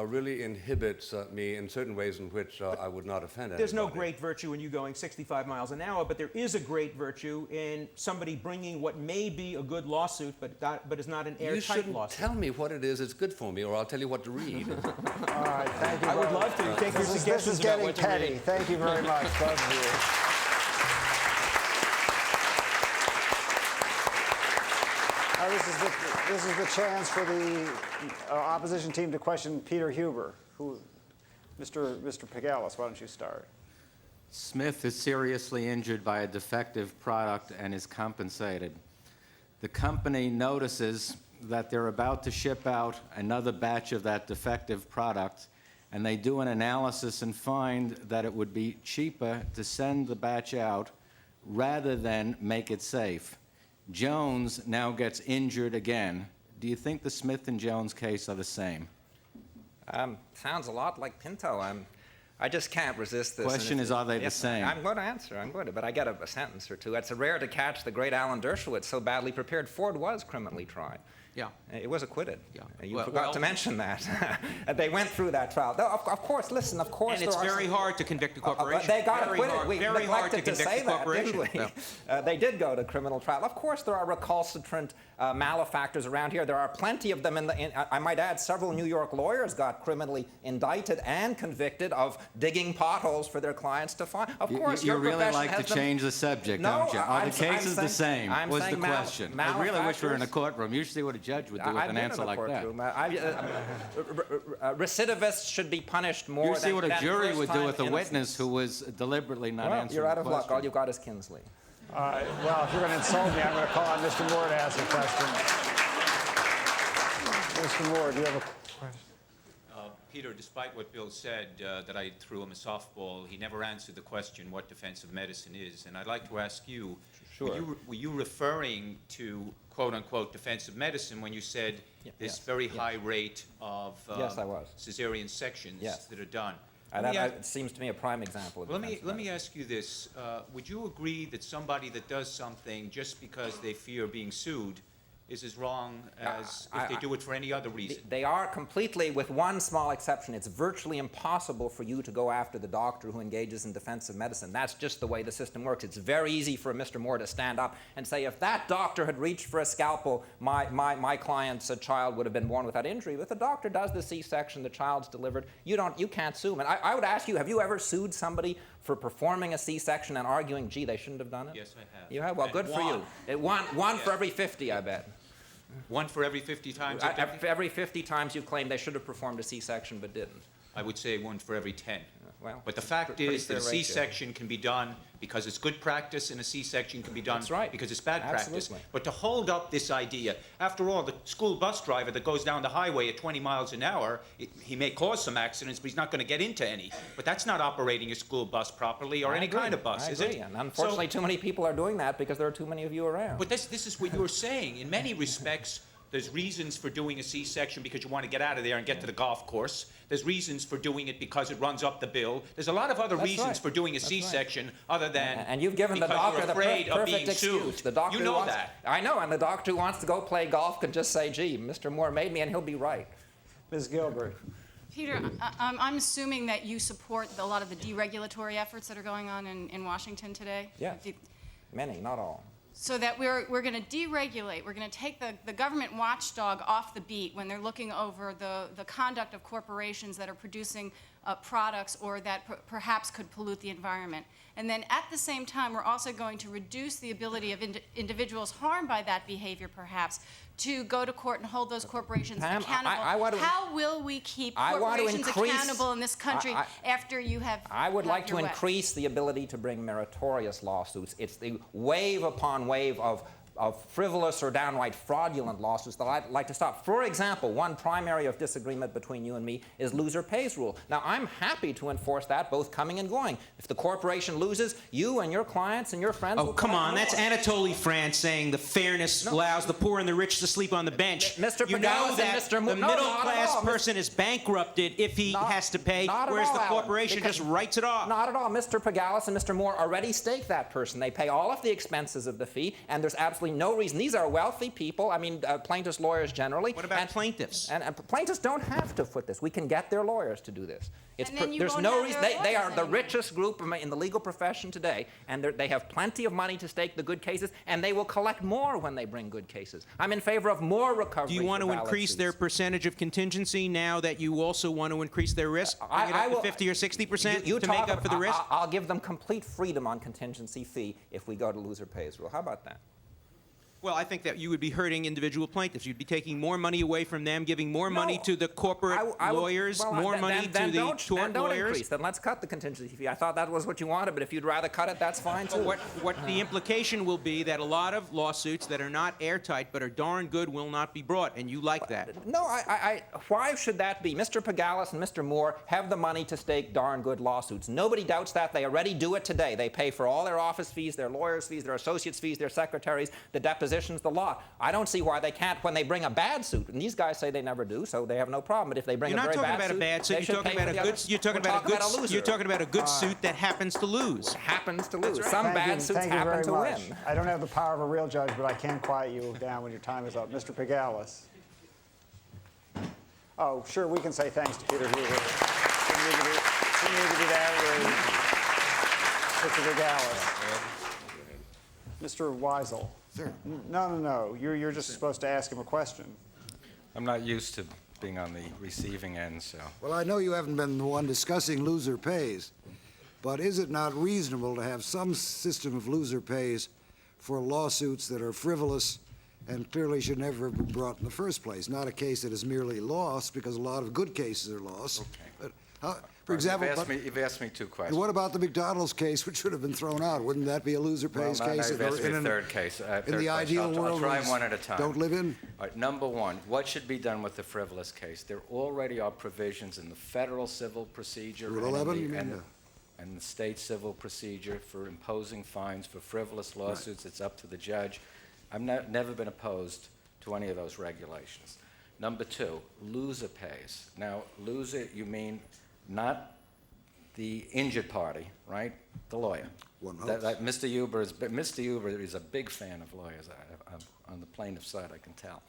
really inhibits me in certain ways in which I would not offend anybody.
There's no great virtue in you going 65 miles an hour, but there is a great virtue in somebody bringing what may be a good lawsuit, but is not an airtight
You shouldn't
lawsuit.
tell me what it is that's good for me, or I'll tell you what to read.
All right, thank you.
I would love to take your
This
suggestions
is
about
getting
what to
petty.
read.
Thank you very much, both of you. Now, this is the chance for the opposition team to question Peter Huber. Mr. Pegalis, why don't you start?
Smith is seriously injured by a defective product and is compensated. The company notices that they're about to ship out another batch of that defective product, and they do an analysis and find that it would be cheaper to send the batch out rather than make it safe. Jones now gets injured again. Do you think the Smith and Jones case are the same?
Sounds a lot like Pinto. I just can't resist this.
Question is, are they the same?
I'm going to answer. I'm going to, but I get a sentence or two. It's rare to catch the great Alan Dershowitz so badly prepared. Ford was criminally tried.
Yeah.
It was acquitted.
Yeah.
You forgot to mention that. They went through that trial. No, of course, listen, of course.
And it's very hard to convict a corporation.
They got
very
acquitted.
hard,
We
very hard to
neglected to
convict
say
a
that,
corporation.
didn't we? They did go to criminal trial. Of course, there are recalcitrant malefactors around here. There are plenty of them. I might add, several New York lawyers got criminally indicted and convicted of digging potholes for their clients to find. Of course,
you
your
really
profession
like
has
to change the subject,
No,
don't you? Are the
I'm
cases the
saying-
same?
I'm
Was the
saying
question. I really wish we were in a courtroom. Usually what a judge would do with
I've
an
been
answer
in a
like that.
courtroom. Recidivists should be punished more
You see
than
what a
than
jury would do
first-time
with a witness
innocents.
who was deliberately not
Well,
answering
you're out
the
of luck.
question.
All you've got is Kinsley.
All right, well, if you're going to insult me, I'm going to call on Mr. Moore to ask a question. Mr. Moore, do you have a question?
Peter, despite what Bill said, that I threw him a softball, he never answered the question what defensive medicine is. And I'd like to ask you, were you referring to quote-unquote defensive medicine when you said this very high rate of
Yes, I was.
cesarean sections that are done?
That seems to me a prime example of
Let
defensive
me ask you this. Would you agree that somebody that does something just because they fear being sued is as wrong as if they do it for any other reason?
They are completely, with one small exception. It's virtually impossible for you to go after the doctor who engages in defensive medicine. That's just the way the system works. It's very easy for Mr. Moore to stand up and say, if that doctor had reached for a scalpel, my client's child would have been born without injury. If the doctor does the C-section, the child's delivered, you can't sue him. And I would ask you, have you ever sued somebody for performing a C-section and arguing, gee, they shouldn't have done it?
Yes, I have.
You have? Well, good for you. One for every 50, I bet.
One for every 50 times?
Every 50 times you've claimed they should have performed a C-section but didn't.
I would say one for every 10.
Well,
but the fact is that a
fair ratio.
C-section can be done because it's good practice, and a C-section can be done because it's bad practice. But to hold up this idea, after all, the school bus driver that goes down the highway at 20 miles an hour, he may cause some accidents, but he's not going to get into any. But that's not operating a school bus properly or any kind of bus, is it?
And unfortunately, too many people are doing that because there are too many of you around.
But this is what you're saying. In many respects, there's reasons for doing a C-section because you want to get out of there and get to the golf course. There's reasons for doing it because it runs up the bill. There's a lot of other reasons for doing a C-section other than
and you've given the doctor the perfect excuse. The doctor
you know that.
I know, and the doctor who wants to go play golf can just say, gee, Mr. Moore made me, and he'll be right.
Ms. Gilbert.
Peter, I'm assuming that you support a lot of the deregulatory efforts that are going on in Washington today?
Yeah, many, not all.
So that we're going to deregulate, we're going to take the government watchdog off the beat when they're looking over the conduct of corporations that are producing products or that perhaps could pollute the environment. And then at the same time, we're also going to reduce the ability of individuals harmed by that behavior, perhaps, to go to court and hold those corporations accountable. How will we keep corporations accountable in this country after you have
I would like to increase the ability to bring meritorious lawsuits. It's the wave upon wave of frivolous or downright fraudulent lawsuits that I'd like to stop. For example, one prime area of disagreement between you and me is loser pays rule. Now, I'm happy to enforce that, both coming and going. If the corporation loses, you and your clients and your friends will
come on, that's Anatole France saying the fairness allows the poor and the rich to sleep on the bench.
Mr.
You know that the middle-class person is bankrupted if he has to pay, whereas the corporation just writes it off.
Not at all. Mr. Pegalis and Mr. Moore already stake that person. They pay all of the expenses of the fee, and there's absolutely absolutely no reason. These are wealthy people. I mean, plaintiffs' lawyers generally.
What about plaintiffs?
And plaintiffs don't have to foot this. We can get their lawyers to do this.
And then you
There's
won't
no
have
reason.
their
They are
lawyers
the
anymore.
richest group in the legal profession today, and they have plenty of money to stake the good cases, and they will collect more when they bring good cases. I'm in favor of more recovery.
Do you want to
for valid
increase their
suits.
percentage of contingency now that you also want to increase their risk? Bring it
I
up
will-
to 50 or 60%
You
to make
talk
up for the
about-
risk?
I'll give them complete freedom on contingency fee if we go to loser pays rule. How about that?
Well, I think that you would be hurting individual plaintiffs. You'd be taking more money away from them, giving more money to the corporate lawyers, more money to the tort
don't
lawyers.
Increase. Then let's cut the contingency fee. I thought that was what you wanted, but if you'd rather cut it, that's fine too.
What the implication will be that a lot of lawsuits that are not airtight but are darn good will not be brought, and you like that.
No, why should that be? Mr. Pegalis and Mr. Moore have the money to stake darn good lawsuits. Nobody doubts that. They already do it today. They pay for all their office fees, their lawyers' fees, their associates' fees, their secretaries, the depositions, the law. I don't see why they can't when they bring a bad suit. And these guys say they never do, so they have no problem. But if they bring
You're
a
not
very
talking
bad
about a
suit,
bad suit.
they should pay for the others.
You're talking
We're
about a good.
talking
You're talking about a good suit that happens to lose.
Happens to lose. Some
Thank
bad
you.
suits
Thank you
happen
very
to
much.
win.
I don't have the power of a real judge, but I can quiet you down when your time is up. Mr. Pegalis. Oh, sure, we can say thanks to Peter Hoover. Didn't need to be that rude. Mr. Pegalis. Mr. Weisl.
Sir.
No. You're just supposed to ask him a question.
I'm not used to being on the receiving end, so.
Well, I know you haven't been the one discussing loser pays, but is it not reasonable to have some system of loser pays for lawsuits that are frivolous and clearly should never have been brought in the first place? Not a case that is merely lost, because a lot of good cases are lost.
Okay.
But for example,
You've asked me two questions.
and what about the McDonald's case, which should have been thrown out? Wouldn't that be a loser pays
Well,
case?
you've asked me a third case.
in
third
the
question.
ideal world,
I'll try
we
one at a time.
don't live in?
All right, number one, what should be done with the frivolous case? There already are provisions in the federal civil procedure
Rule
and
11,
in
you
the,
mean,
and the state civil procedure for imposing fines for frivolous lawsuits. It's up to the judge. I've never been opposed to any of those regulations. Number two, loser pays. Now, loser, you mean not the injured party, right? The lawyer.
One hopes.
Mr. Huber is a big fan of lawyers. On the plaintiff side, I can tell.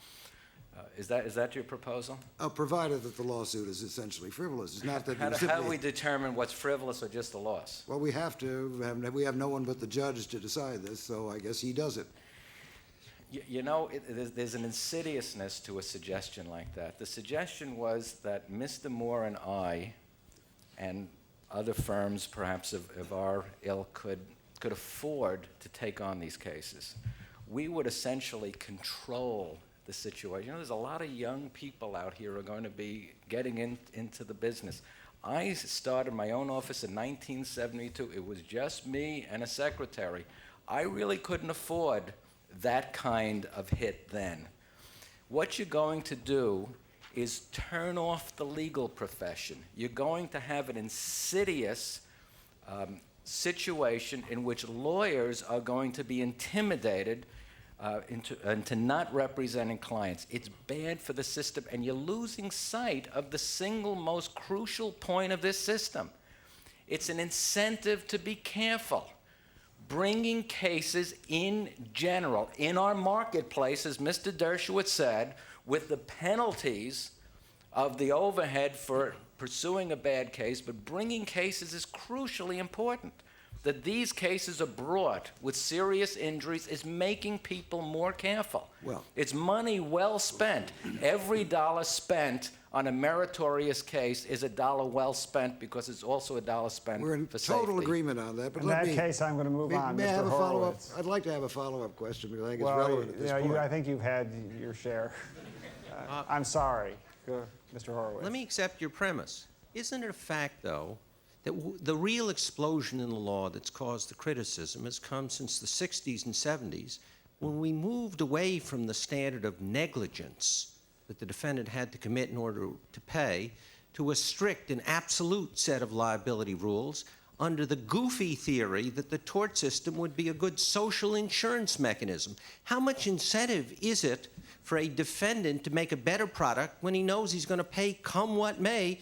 Is that your proposal?
Provided that the lawsuit is essentially frivolous. It's not that
How
you
do
simply...
we determine what's frivolous or just a loss?
Well, we have to. We have no one but the judge to decide this, so I guess he does it.
You know, there's an insidiousness to a suggestion like that. The suggestion was that Mr. Moore and I, and other firms perhaps of our ilk, could afford to take on these cases. We would essentially control the situation. You know, there's a lot of young people out here who are going to be getting into the business. I started my own office in 1972. It was just me and a secretary. I really couldn't afford that kind of hit then. What you're going to do is turn off the legal profession. You're going to have an insidious situation in which lawyers are going to be intimidated into not representing clients. It's bad for the system, and you're losing sight of the single most crucial point of this system. It's an incentive to be careful. Bringing cases in general, in our marketplace, as Mr. Dershowitz said, with the penalties of the overhead for pursuing a bad case, but bringing cases is crucially important. That these cases are brought with serious injuries is making people more careful.
Well,
it's money well spent. Every dollar spent on a meritorious case is a dollar well spent, because it's also a dollar spent
We're in
for
total
safety.
agreement on that. But
In that case, I'm going to move on,
May I
Mr.
have a follow-up?
Horowitz.
I'd like to have a follow-up question, because I think it's
Well,
relevant at this point.
I think you've had your share. I'm sorry. Mr. Horowitz.
Let me accept your premise. Isn't it a fact, though, that the real explosion in the law that's caused the criticism has come since the 60s and 70s, when we moved away from the standard of negligence that the defendant had to commit in order to pay, to a strict and absolute set of liability rules under the goofy theory that the tort system would be a good social insurance mechanism? How much incentive is it for a defendant to make a better product when he knows he's going to pay come what may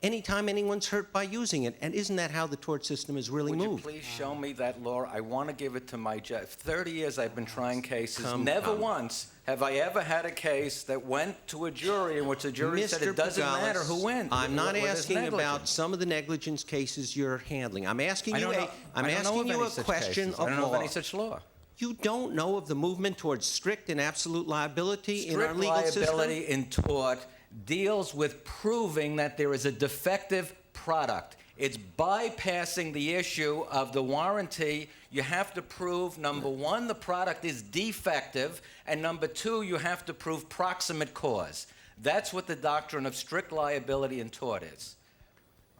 anytime anyone's hurt by using it. And isn't that how the tort system has really moved?
Would you please show me that law? I want to give it to my judge. 30 years I've been trying cases.
Come,
Never
come.
once have I ever had a case that went to a jury in which the jury said it doesn't
Pegalis,
matter who wins.
I'm not
What is
asking about
negligence?
some of the negligence cases you're handling. I'm asking
I
you
don't know-
I'm
I don't know
asking
of
you
any
a
such
question
cases.
of
I don't know
law.
of any such law.
You don't know of the movement towards strict and absolute liability in our
Strict
legal system?
liability in tort deals with proving that there is a defective product. It's bypassing the issue of the warranty. You have to prove, number one, the product is defective, and number two, you have to prove proximate cause. That's what the doctrine of strict liability in tort is.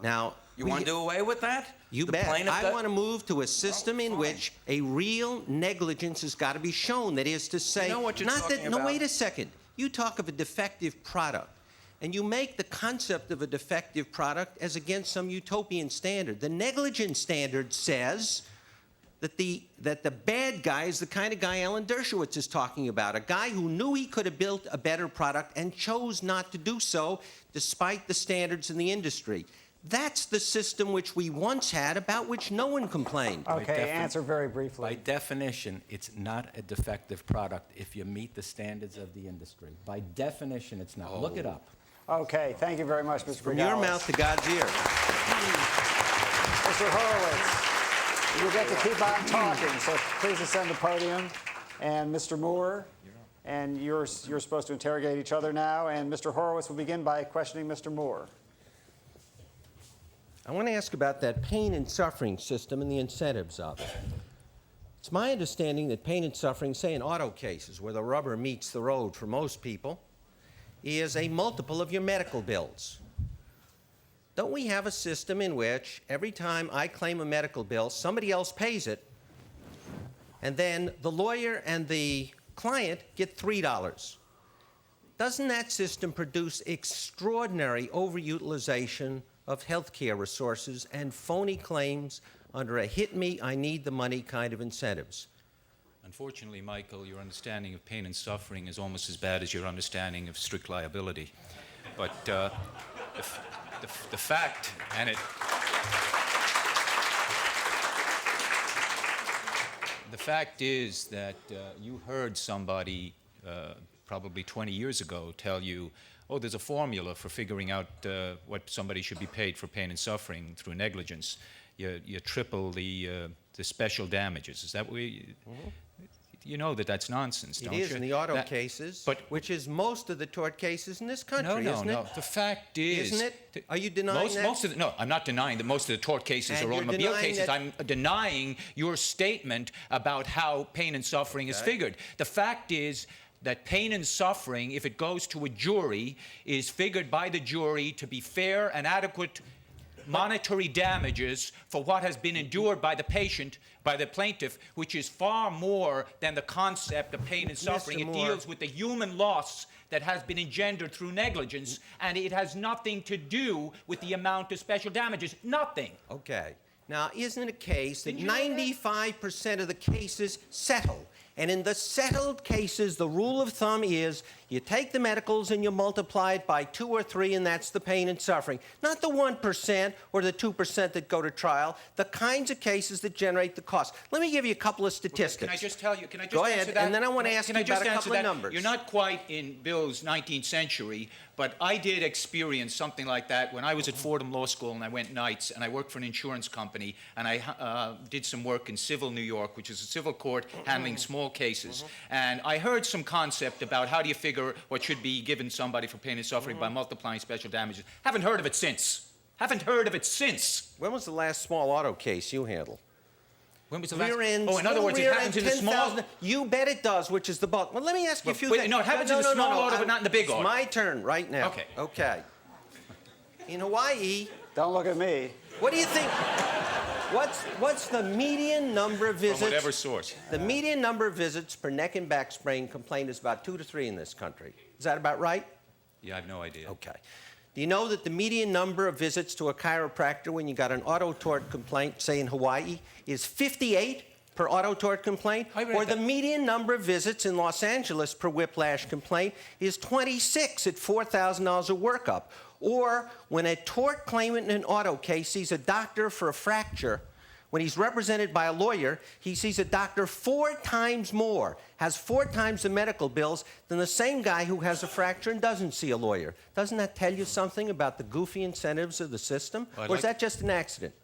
Now,
You want to do away with that?
You
The
bet.
plaintiff
I
does-
want to move to a system in
fine.
which a real negligence has got to be shown. That is to say,
know what you're
not that.
talking
No,
about.
wait a second. You talk of a defective product, and you make the concept of a defective product as against some utopian standard. The negligence standard says that the bad guy is the kind of guy Alan Dershowitz is talking about, a guy who knew he could have built a better product and chose not to do so despite the standards in the industry. That's the system which we once had, about which no one complained.
Okay, answer very briefly.
By definition, it's not a defective product if you meet the standards of the industry. By definition, it's not. Look it up.
Okay, thank you very much, Mr.
From
Pegalis.
your mouth to God's ear.
Mr. Horowitz, you get to keep on talking, so please ascend the podium. And Mr. Moore, and you're supposed to interrogate each other now, and Mr. Horowitz will begin by questioning Mr. Moore.
I want to ask about that pain and suffering system and the incentives of it. It's my understanding that pain and suffering, say in auto cases where the rubber meets the road for most people, is a multiple of your medical bills. Don't we have a system in which every time I claim a medical bill, somebody else pays it, and then the lawyer and the client get $3? Doesn't that system produce extraordinary overutilization of health care resources and phony claims under a hit me, I need the money kind of incentives?
Unfortunately, Michael, your understanding of pain and suffering is almost as bad as your understanding of strict liability. But the fact, and the fact is that you heard somebody probably 20 years ago tell you, oh, there's a formula for figuring out what somebody should be paid for pain and suffering through negligence. You triple the special damages. Is that what you know that's nonsense, don't you?
It is in the auto cases, which is most of the tort cases in this country, isn't it?
No. The fact is...
Isn't it? Are you denying that?
No, I'm not denying that most of the tort cases
And
are
you're
automobile
denying
cases.
that-
I'm denying your statement about how pain and suffering is figured. The fact is that pain and suffering, if it goes to a jury, is figured by the jury to be fair and adequate monetary damages for what has been endured by the patient, by the plaintiff, which is far more than the concept of pain and suffering. It deals with the human loss that has been engendered through negligence, and it has nothing to do with the amount of special damages. Nothing.
Okay. Now, isn't it a case that 95% of the cases settle? And in the settled cases, the rule of thumb is you take the medicals and you multiply it by 2 or 3, and that's the pain and suffering. Not the 1% or the 2% that go to trial, the kinds of cases that generate the cost. Let me give you a couple of statistics.
Can I just tell you? Can I just
Go
answer
ahead,
that?
and then I want to ask you about a couple of numbers.
You're not quite in Bill's 19th century, but I did experience something like that when I was at Fordham Law School and I went nights and I worked for an insurance company and I did some work in civil New York, which is a civil court handling small cases. And I heard some concept about how do you figure what should be given somebody for pain and suffering by multiplying special damages. Haven't heard of it since. Haven't heard of it since.
When was the last small auto case you handled?
When was the last?
Rear ends,
Oh, in other words, it
rear
happens
end,
in the small.
10,000. You bet it does, which is the bulk. Well, let me ask you a few things.
No, it happens in the small auto, but not in the big auto.
It's my turn right now.
Okay.
Okay. In Hawaii,
Don't look at me.
what do you think? What's the median number of visits?
From whatever source.
The median number of visits per neck and back sprain complaint is about 2 to 3 in this country. Is that about right?
Yeah, I have no idea.
Okay. Do you know that the median number of visits to a chiropractor when you got an auto tort complaint, say in Hawaii, is 58? per auto tort complaint,
I read
or the
that.
median number of visits in Los Angeles per whiplash complaint is 26 at $4,000 a workup. Or when a tort claimant in an auto case sees a doctor for a fracture, when he's represented by a lawyer, he sees a doctor 4 times more, has 4 times the medical bills than the same guy who has a fracture and doesn't see a lawyer. Doesn't that tell you something about the goofy incentives of the system? Or is that just an accident?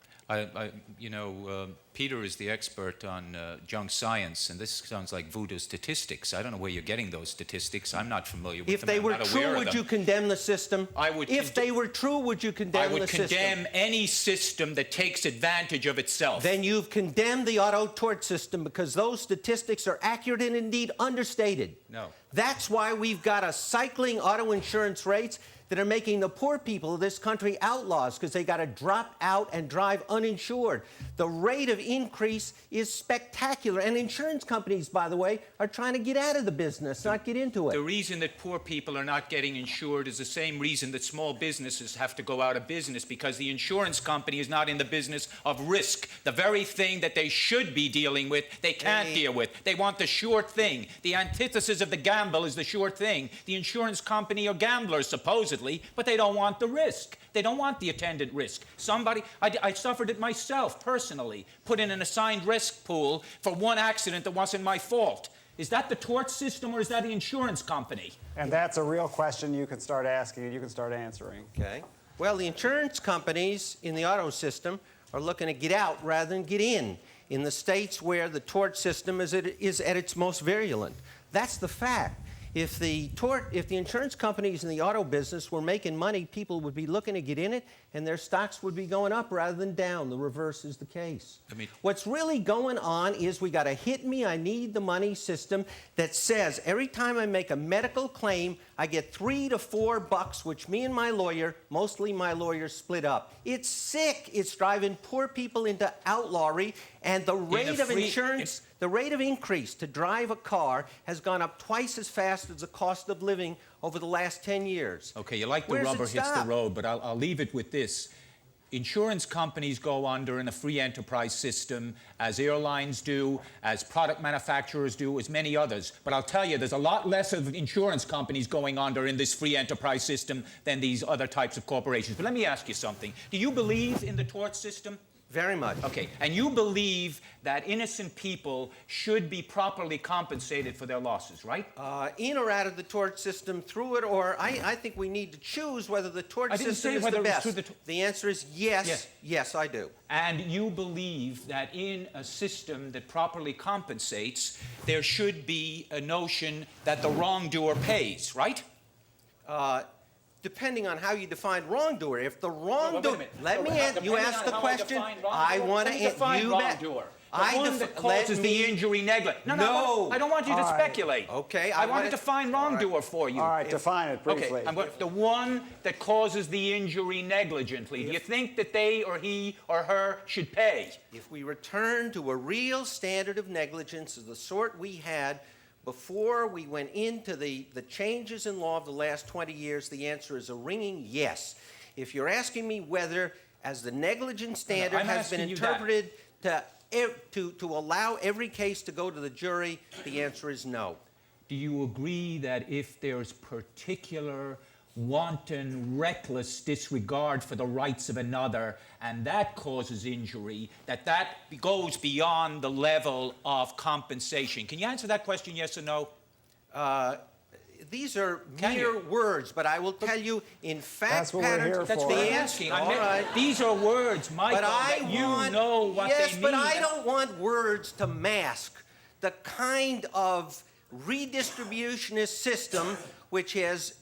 Peter is the expert on junk science, and this sounds like voodoo statistics. I don't know where you're getting those statistics. I'm not familiar with
If
them.
they
I'm
were
not aware
true,
of
would
them.
you condemn the system?
I would.
If they were true, would you condemn the system?
I would condemn any system that takes advantage of itself.
Then you've condemned the auto tort system because those statistics are accurate and indeed understated.
No.
That's why we've got a cycling auto insurance rates that are making the poor people of this country outlaws because they got to drop out and drive uninsured. The rate of increase is spectacular. And insurance companies, by the way, are trying to get out of the business, not get into it.
The reason that poor people are not getting insured is the same reason that small businesses have to go out of business, because the insurance company is not in the business of risk. The very thing that they should be dealing with, they can't deal with. They want the sure thing. The antithesis of the gamble is the sure thing. The insurance company are gamblers, supposedly, but they don't want the risk. They don't want the attendant risk. I suffered it myself personally, put in an assigned risk pool for one accident that wasn't my fault. Is that the tort system or is that the insurance company?
And that's a real question you can start asking and you can start answering.
Okay. Well, the insurance companies in the auto system are looking to get out rather than get in the states where the tort system is at its most virulent. That's the fact. If the insurance companies in the auto business were making money, people would be looking to get in it, and their stocks would be going up rather than down. The reverse is the case. What's really going on is we got a hit me, I need the money system that says every time I make a medical claim, I get $3 to $4, which me and my lawyer, mostly my lawyer, split up. It's sick. It's driving poor people into outlawry, and the rate of insurance, the rate of increase to drive a car has gone up twice as fast as the cost of living over the last 10 years.
Okay, you like the rubber hits the road, but I'll leave it with this. Insurance companies go under in a free enterprise system, as airlines do, as product manufacturers do, as many others. But I'll tell you, there's a lot less of insurance companies going under in this free enterprise system than these other types of corporations. But let me ask you something. Do you believe in the tort system?
Very much.
Okay, and you believe that innocent people should be properly compensated for their losses, right?
In or out of the tort system, through it, or I think we need to choose whether the tort system is the best. The answer is yes. Yes, I do.
And you believe that in a system that properly compensates, there should be a notion that the wrongdoer pays, right?
Depending on how you define wrongdoer. If the wrongdoer,
Let me answer.
You asked the question. I want to
define wrongdoer. The one that causes the injury negligence. No, I don't want you to speculate.
Okay.
I want to define wrongdoer for you.
All right, define it briefly.
Okay, the one that causes the injury negligently. Do you think that they or he or her should pay?
If we return to a real standard of negligence of the sort we had before we went into the changes in law of the last 20 years, the answer is a ringing yes. If you're asking me whether, as the negligence standard has been interpreted to allow every case to go to the jury, the answer is no.
Do you agree that if there's particular wanton, reckless disregard for the rights of another, and that causes injury, that goes beyond the level of compensation? Can you answer that question, yes or no?
These are mere words, but I will tell you, in fact,
that's what we're here
that's
for.
the asking.
All right.
These are words, Michael,
but
you know what
yes,
they mean.
but I don't want words to mask the kind of redistributionist system which has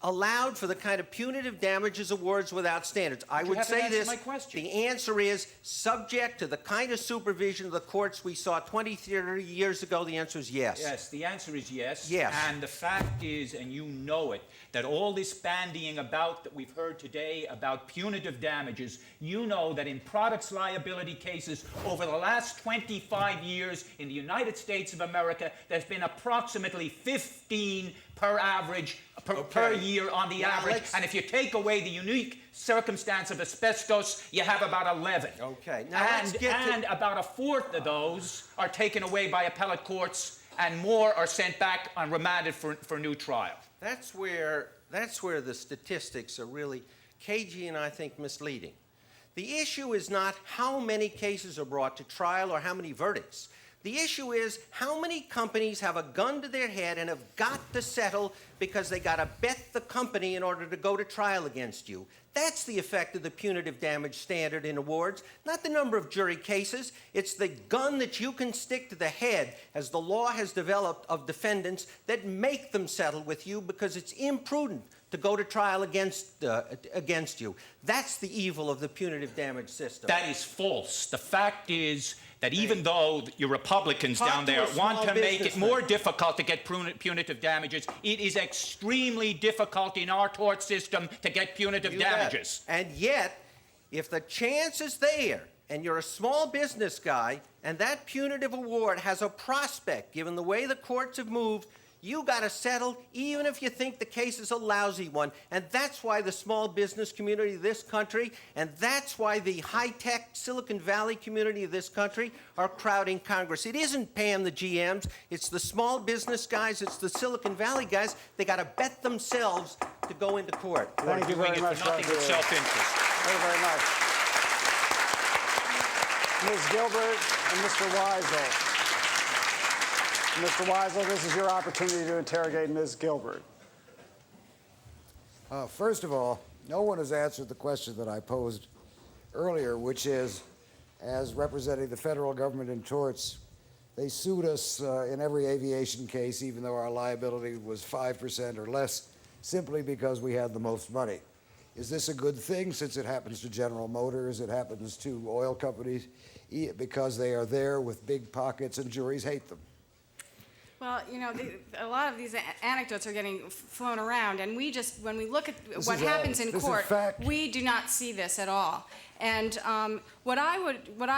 allowed for the kind of punitive damages awards without standards. I would say this.
My question.
The answer is subject to the kind of supervision of the courts we saw 20, 30 years ago. The answer is yes.
Yes, the answer is yes.
Yes.
And the fact is, and you know it, that all this bandying about that we've heard today about punitive damages, you know that in products liability cases over the last 25 years in the United States of America, there's been approximately 15 per year on the average. And if you take away the unique circumstance of asbestos, you have about 11.
Okay. Now
And about a fourth of those are taken away by appellate courts, and more are sent back and remanded for new trial.
That's where the statistics are really cagey and I think misleading. The issue is not how many cases are brought to trial or how many verdicts. The issue is how many companies have a gun to their head and have got to settle because they got to bet the company in order to go to trial against you. That's the effect of the punitive damage standard in awards, not the number of jury cases. It's the gun that you can stick to the head, as the law has developed, of defendants that make them settle with you because it's imprudent to go to trial against you. That's the evil of the punitive damage system.
That is false. The fact is that even though your Republicans down there want to make it more difficult to get punitive damages, it is extremely difficult in our tort system to get punitive damages.
And yet, if the chance is there, and you're a small business guy, and that punitive award has a prospect, given the way the courts have moved, you got to settle even if you think the case is a lousy one. And that's why the small business community of this country, and that's why the high-tech Silicon Valley community of this country are crowding Congress. It isn't Pam, the GMs. It's the small business guys. It's the Silicon Valley guys. They got to bet themselves to go into court.
Thank you very much,
nothing but self-interest.
Thank you very much. Ms. Gilbert and Mr. Weisl. Mr. Weisl, this is your opportunity to interrogate Ms. Gilbert.
First of all, no one has answered the question that I posed earlier, which is, as representing the federal government in torts, they sued us in every aviation case, even though our liability was 5% or less, simply because we had the most money. Is this a good thing, since it happens to General Motors, it happens to oil companies, because they are there with big pockets and juries hate them?
Well, you know, a lot of these anecdotes are getting flown around, and we just, when we look at what happens in court, we do not see this at all. And what I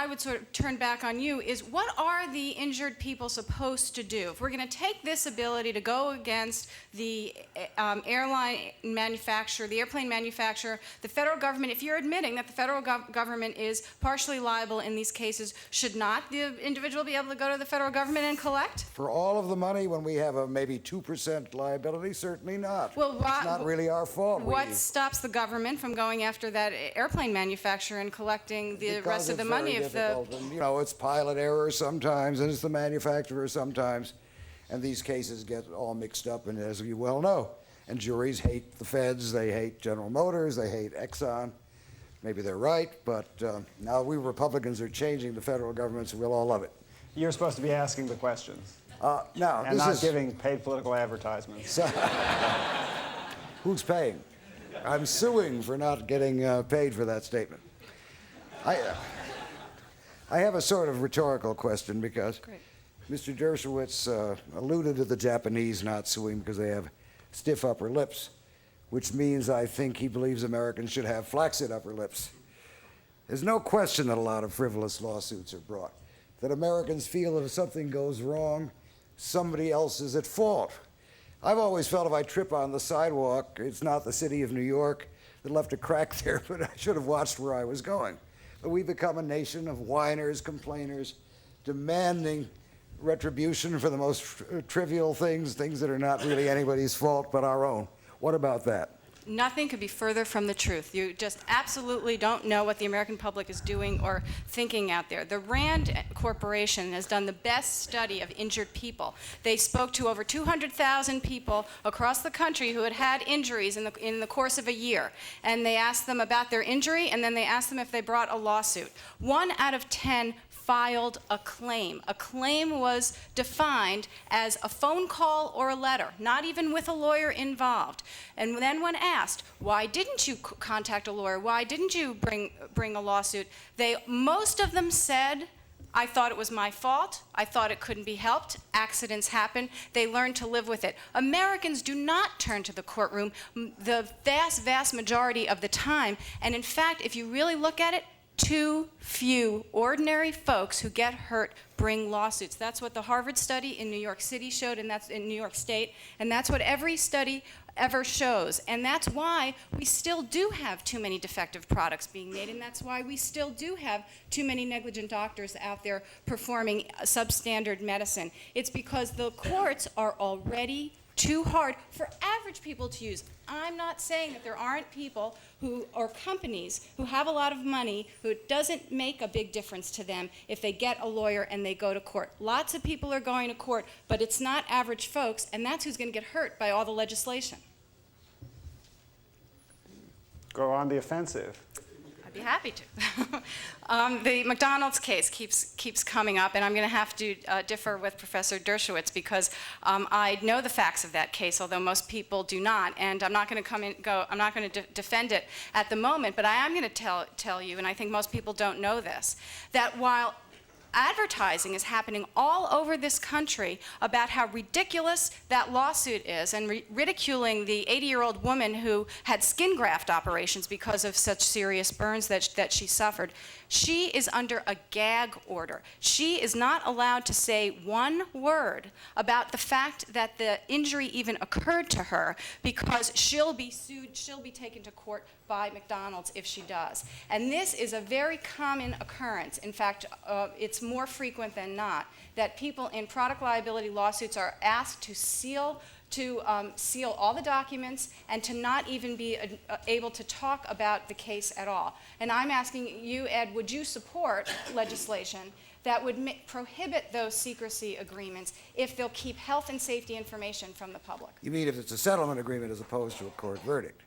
would sort of turn back on you is, what are the injured people supposed to do? If we're going to take this ability to go against the airline manufacturer, the airplane manufacturer, the federal government, if you're admitting that the federal government is partially liable in these cases, should not the individual be able to go to the federal government and collect?
For all of the money, when we have a maybe 2% liability? Certainly not. Well, it's not really our fault.
What stops the government from going after that airplane manufacturer and collecting the rest of the money if the...
And, you know, it's pilot error sometimes, and it's the manufacturer sometimes, and these cases get all mixed up, and as you well know, and juries hate the feds, they hate General Motors, they hate Exxon. Maybe they're right, but now we Republicans are changing the federal government, so we'll all love it.
You're supposed to be asking the questions.
Now,
and not giving paid political advertisements.
Who's paying? I'm suing for not getting paid for that statement. I have a sort of rhetorical question, because Mr. Dershowitz alluded to the Japanese not suing because they have stiff upper lips, which means I think he believes Americans should have flaccid upper lips. There's no question that a lot of frivolous lawsuits are brought, that Americans feel that if something goes wrong, somebody else is at fault. I've always felt if I trip on the sidewalk, it's not the city of New York that left a crack there, but I should have watched where I was going. But we become a nation of whiners, complainers, demanding retribution for the most trivial things that are not really anybody's fault but our own. What about that?
Nothing could be further from the truth. You just absolutely don't know what the American public is doing or thinking out there. The Rand Corporation has done the best study of injured people. They spoke to over 200,000 people across the country who had had injuries in the course of a year. And they asked them about their injury, and then they asked them if they brought a lawsuit. 1 out of 10 filed a claim. A claim was defined as a phone call or a letter, not even with a lawyer involved. And then when asked, why didn't you contact a lawyer? Why didn't you bring a lawsuit? Most of them said, I thought it was my fault. I thought it couldn't be helped. Accidents happen. They learn to live with it. Americans do not turn to the courtroom the vast, vast majority of the time. And in fact, if you really look at it, too few ordinary folks who get hurt bring lawsuits. That's what the Harvard study in New York City showed, and that's in New York State, and that's what every study ever shows. And that's why we still do have too many defective products being made, and that's why we still do have too many negligent doctors out there performing substandard medicine. It's because the courts are already too hard for average people to use. I'm not saying that there aren't people who, or companies who have a lot of money who it doesn't make a big difference to them if they get a lawyer and they go to court. Lots of people are going to court, but it's not average folks, and that's who's going to get hurt by all the legislation.
Go on the offensive.
I'd be happy to. The McDonald's case keeps coming up, and I'm going to have to differ with Professor Dershowitz because I know the facts of that case, although most people do not. And I'm not going to I'm not going to defend it at the moment, but I am going to tell you, and I think most people don't know this, that while advertising is happening all over this country about how ridiculous that lawsuit is and ridiculing the 80-year-old woman who had skin graft operations because of such serious burns that she suffered. She is under a gag order. She is not allowed to say one word about the fact that the injury even occurred to her because she'll be sued, she'll be taken to court by McDonald's if she does. And this is a very common occurrence. In fact, it's more frequent than not that people in product liability lawsuits are asked to seal all the documents and to not even be able to talk about the case at all. And I'm asking you, Ed, would you support legislation that would prohibit those secrecy agreements if they'll keep health and safety information from the public?
You mean if it's a settlement agreement as opposed to a court verdict?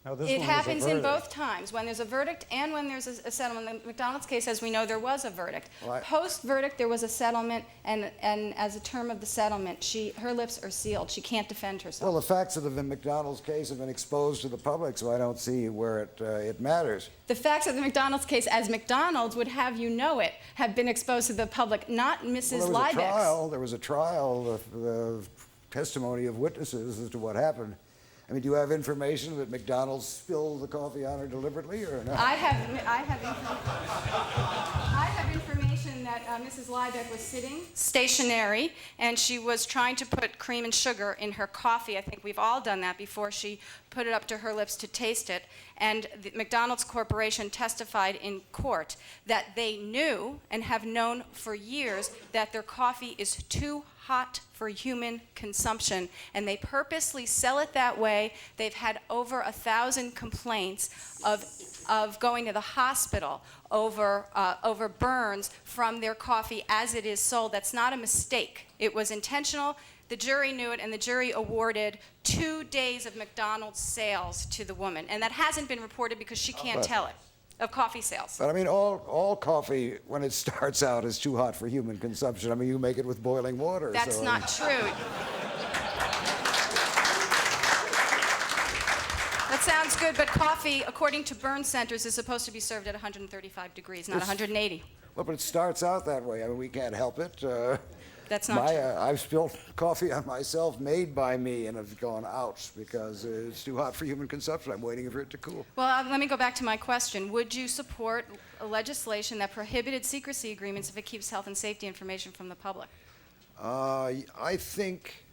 No, this
It
one was a
happens in
verdict.
both times, when there's a verdict and when there's a settlement. In the McDonald's case, as we know, there was a verdict.
Well,
Post-verdict, there was a settlement, and as a term of the settlement, her lips are sealed. She can't defend herself.
Well, the facts of the McDonald's case have been exposed to the public, so I don't see where it matters.
The facts of the McDonald's case, as McDonald's would have you know it, have been exposed to the public, not Mrs. Liebeck's.
There was a trial, the testimony of witnesses as to what happened. I mean, do you have information that McDonald's spilled the coffee on her deliberately or not?
I have information that Mrs. Liebeck was sitting stationary and she was trying to put cream and sugar in her coffee. I think we've all done that before she put it up to her lips to taste it. And the McDonald's Corporation testified in court that they knew and have known for years that their coffee is too hot for human consumption, and they purposely sell it that way. They've had over 1,000 complaints of going to the hospital over burns from their coffee as it is sold. That's not a mistake. It was intentional. The jury knew it, and the jury awarded 2 days of McDonald's sales to the woman, and that hasn't been reported because she can't tell it. Of coffee sales.
But I mean, all coffee, when it starts out, is too hot for human consumption. I mean, you make it with boiling water.
That's not true. That sounds good, but coffee, according to burn centers, is supposed to be served at 135 degrees, not 180.
Well, but it starts out that way. I mean, we can't help it.
That's not true.
I've spilled coffee on myself made by me and have gone ouch because it's too hot for human consumption. I'm waiting for it to cool.
Well, let me go back to my question. Would you support a legislation that prohibited secrecy agreements if it keeps health and safety information from the public?
I think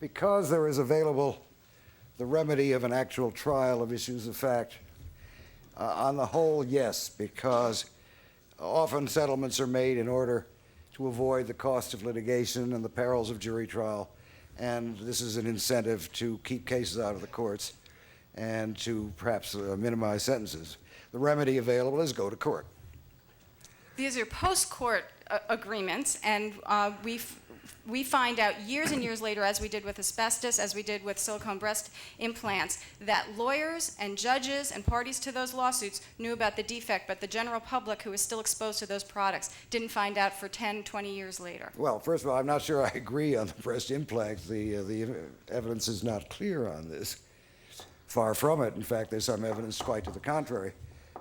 because there is available the remedy of an actual trial of issues of fact, on the whole, yes, because often settlements are made in order to avoid the cost of litigation and the perils of jury trial. And this is an incentive to keep cases out of the courts and to perhaps minimize sentences. The remedy available is go to court.
These are post-court agreements, and we find out years and years later, as we did with asbestos, as we did with silicone breast implants, that lawyers and judges and parties to those lawsuits knew about the defect, but the general public who was still exposed to those products didn't find out for 10, 20 years later.
Well, first of all, I'm not sure I agree on the breast implants. The evidence is not clear on this. Far from it. In fact, there's some evidence quite to the contrary.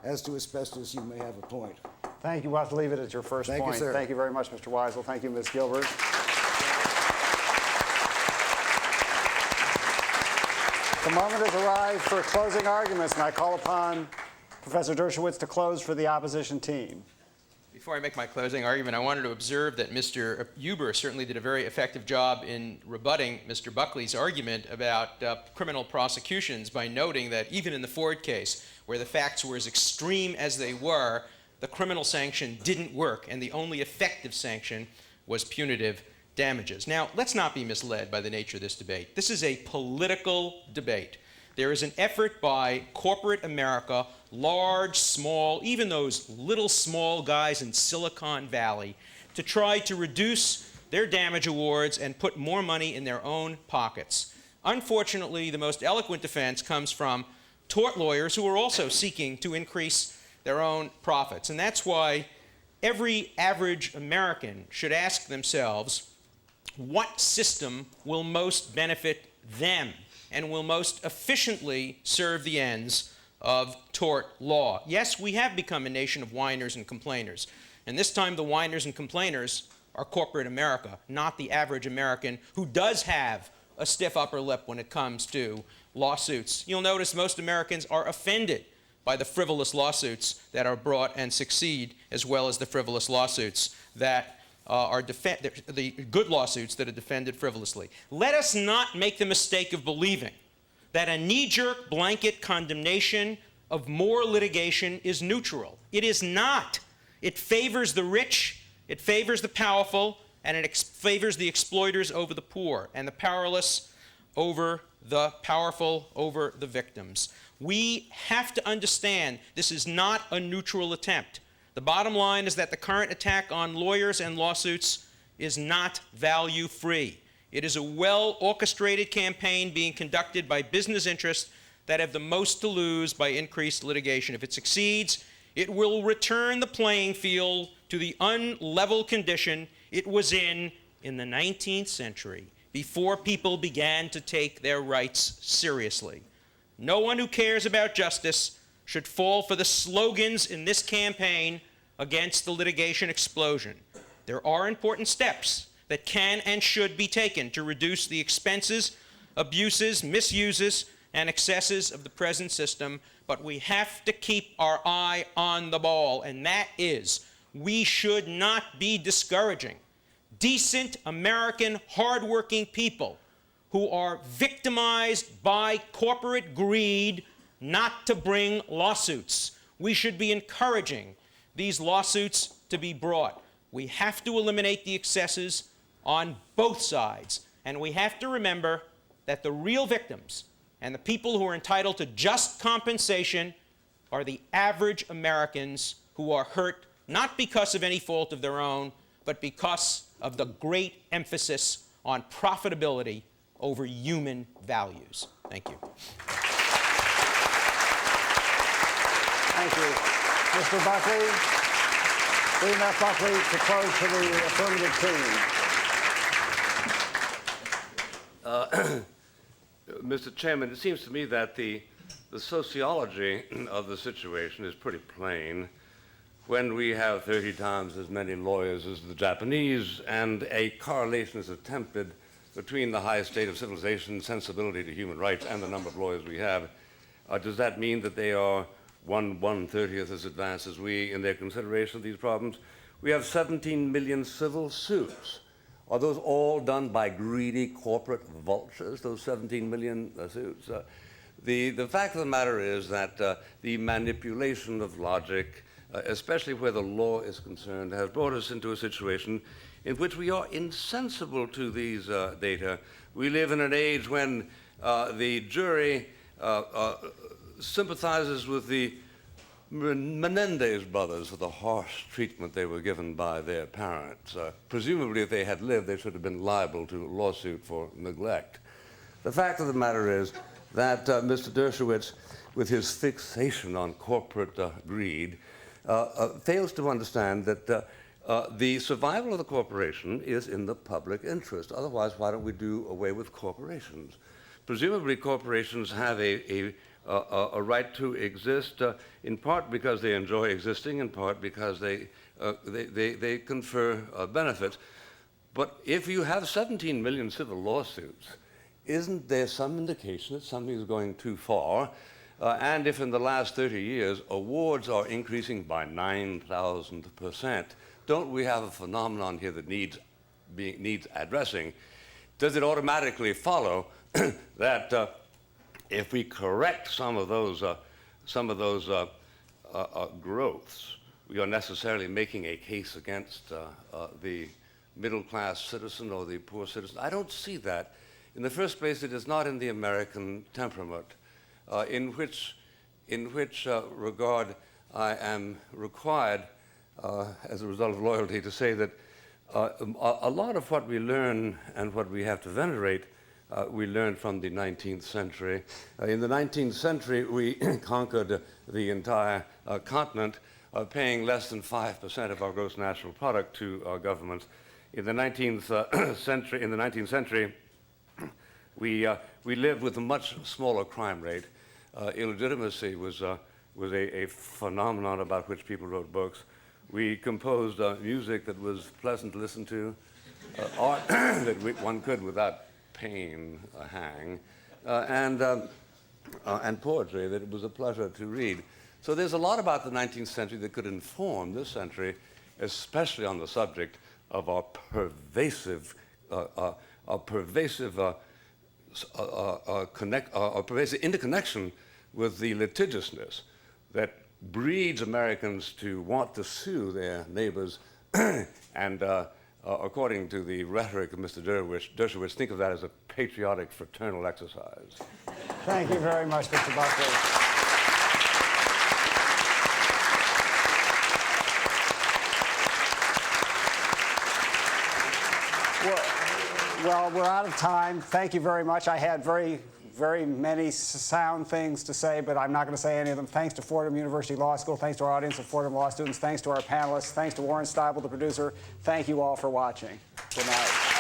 As to asbestos, you may have a point.
Thank you. We'll have to leave it at your first point.
Thank you, sir.
Thank you very much, Mr. Weisl. Thank you, Ms. Gilbert. The moment has arrived for closing arguments, and I call upon Professor Dershowitz to close for the opposition team.
Before I make my closing argument, I wanted to observe that Mr. Huber certainly did a very effective job in rebutting Mr. Buckley's argument about criminal prosecutions by noting that even in the Ford case, where the facts were as extreme as they were, the criminal sanction didn't work, and the only effective sanction was punitive damages. Now, let's not be misled by the nature of this debate. This is a political debate. There is an effort by corporate America, large, small, even those little small guys in Silicon Valley, to try to reduce their damage awards and put more money in their own pockets. Unfortunately, the most eloquent defense comes from tort lawyers who are also seeking to increase their own profits. And that's why every average American should ask themselves, what system will most benefit them and will most efficiently serve the ends of tort law? Yes, we have become a nation of whiners and complainers. And this time the whiners and complainers are corporate America, not the average American who does have a stiff upper lip when it comes to lawsuits. You'll notice most Americans are offended by the frivolous lawsuits that are brought and succeed, as well as the frivolous lawsuits that the good lawsuits that are defended frivolously. Let us not make the mistake of believing that a knee-jerk blanket condemnation of more litigation is neutral. It is not. It favors the rich, it favors the powerful, and it favors the exploiters over the poor, and the powerless over the powerful over the victims. We have to understand this is not a neutral attempt. The bottom line is that the current attack on lawyers and lawsuits is not value-free. It is a well-orchestrated campaign being conducted by business interests that have the most to lose by increased litigation. If it succeeds, it will return the playing field to the unlevel condition it was in the 19th century, before people began to take their rights seriously. No one who cares about justice should fall for the slogans in this campaign against the litigation explosion. There are important steps that can and should be taken to reduce the expenses, abuses, misuses, and excesses of the present system, but we have to keep our eye on the ball, and that is, we should not be discouraging decent American, hardworking people who are victimized by corporate greed not to bring lawsuits. We should be encouraging these lawsuits to be brought. We have to eliminate the excesses on both sides, and we have to remember that the real victims and the people who are entitled to just compensation are the average Americans who are hurt not because of any fault of their own, but because of the great emphasis on profitability over human values. Thank you.
Thank you. Mr. Buckley, William F. Buckley to close for the affirmative team.
Mr. Chairman, it seems to me that the sociology of the situation is pretty plain. When we have 30 times as many lawyers as the Japanese, and a correlation is attempted between the high state of civilization, sensibility to human rights, and the number of lawyers we have, does that mean that they are 1/130th as advanced as we in their consideration of these problems? We have 17 million civil suits. Are those all done by greedy corporate vultures, those 17 million suits? The fact of the matter is that the manipulation of logic, especially where the law is concerned, has brought us into a situation in which we are insensible to these data. We live in an age when the jury sympathizes with the Menendez brothers for the harsh treatment they were given by their parents. Presumably, if they had lived, they should have been liable to a lawsuit for neglect. The fact of the matter is that Mr. Dershowitz, with his fixation on corporate greed, fails to understand that the survival of the corporation is in the public interest. Otherwise, why don't we do away with corporations? Presumably, corporations have a right to exist, in part because they enjoy existing, in part because they confer benefits. But if you have 17 million civil lawsuits, isn't there some indication that something is going too far? and if in the last 30 years awards are increasing by 9,000%, don't we have a phenomenon here that needs addressing? Does it automatically follow that if we correct some of those growths, we are necessarily making a case against the middle-class citizen or the poor citizen? I don't see that. In the first place, it is not in the American temperament, in which regard I am required, as a result of loyalty, to say that a lot of what we learn and what we have to venerate, we learned from the 19th century. In the 19th century, we conquered the entire continent, paying less than 5% of our gross national product to our governments. In the 19th century, we lived with a much smaller crime rate. Illegitimacy was a phenomenon about which people wrote books. We composed music that was pleasant to listen to, art that one could, without pain, hang, and poetry that it was a pleasure to read. So there's a lot about the 19th century that could inform this century, especially on the subject of our pervasive interconnection with the litigiousness that breeds Americans to want to sue their neighbors and according to the rhetoric of Mr. Dershowitz, think of that as a patriotic fraternal exercise.
Thank you very much, Mr. Buckley. Well, we're out of time. Thank you very much. I had very many sound things to say, but I'm not going to say any of them. Thanks to Fordham University Law School. Thanks to our audience of Fordham Law students. Thanks to our panelists. Thanks to Warren Steibel, the producer. Thank you all for watching. Good night.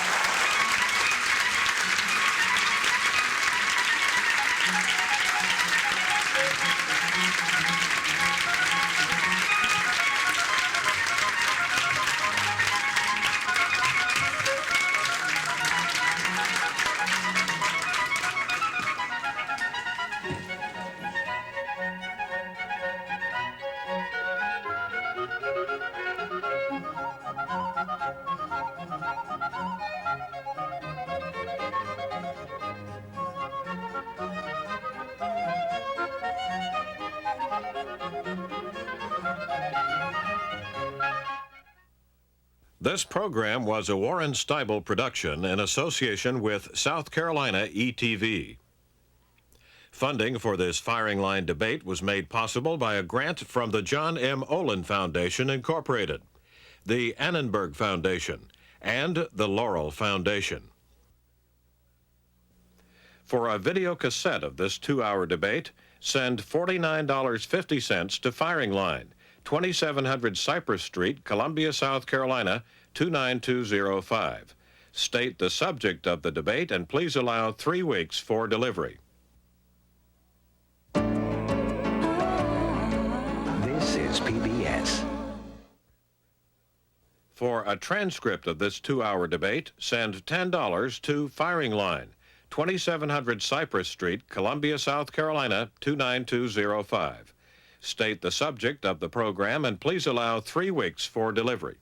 This program was a Warren Steibel production in association with South Carolina ETV. Funding for this firing line debate was made possible by a grant from the John M. Olin Foundation, Incorporated, the Annenberg Foundation, and the Laurel Foundation. For a video cassette of this 2-hour debate, send $49.50 to Firing Line, 2700 Cypress Street, Columbia, South Carolina, 29205. State the subject of the debate and please allow 3 weeks for delivery.
This is PBS.
For a transcript of this 2-hour debate, send $10 to Firing Line, 2700 Cypress Street, Columbia, South Carolina, 29205. State the subject of the program and please allow 3 weeks for delivery.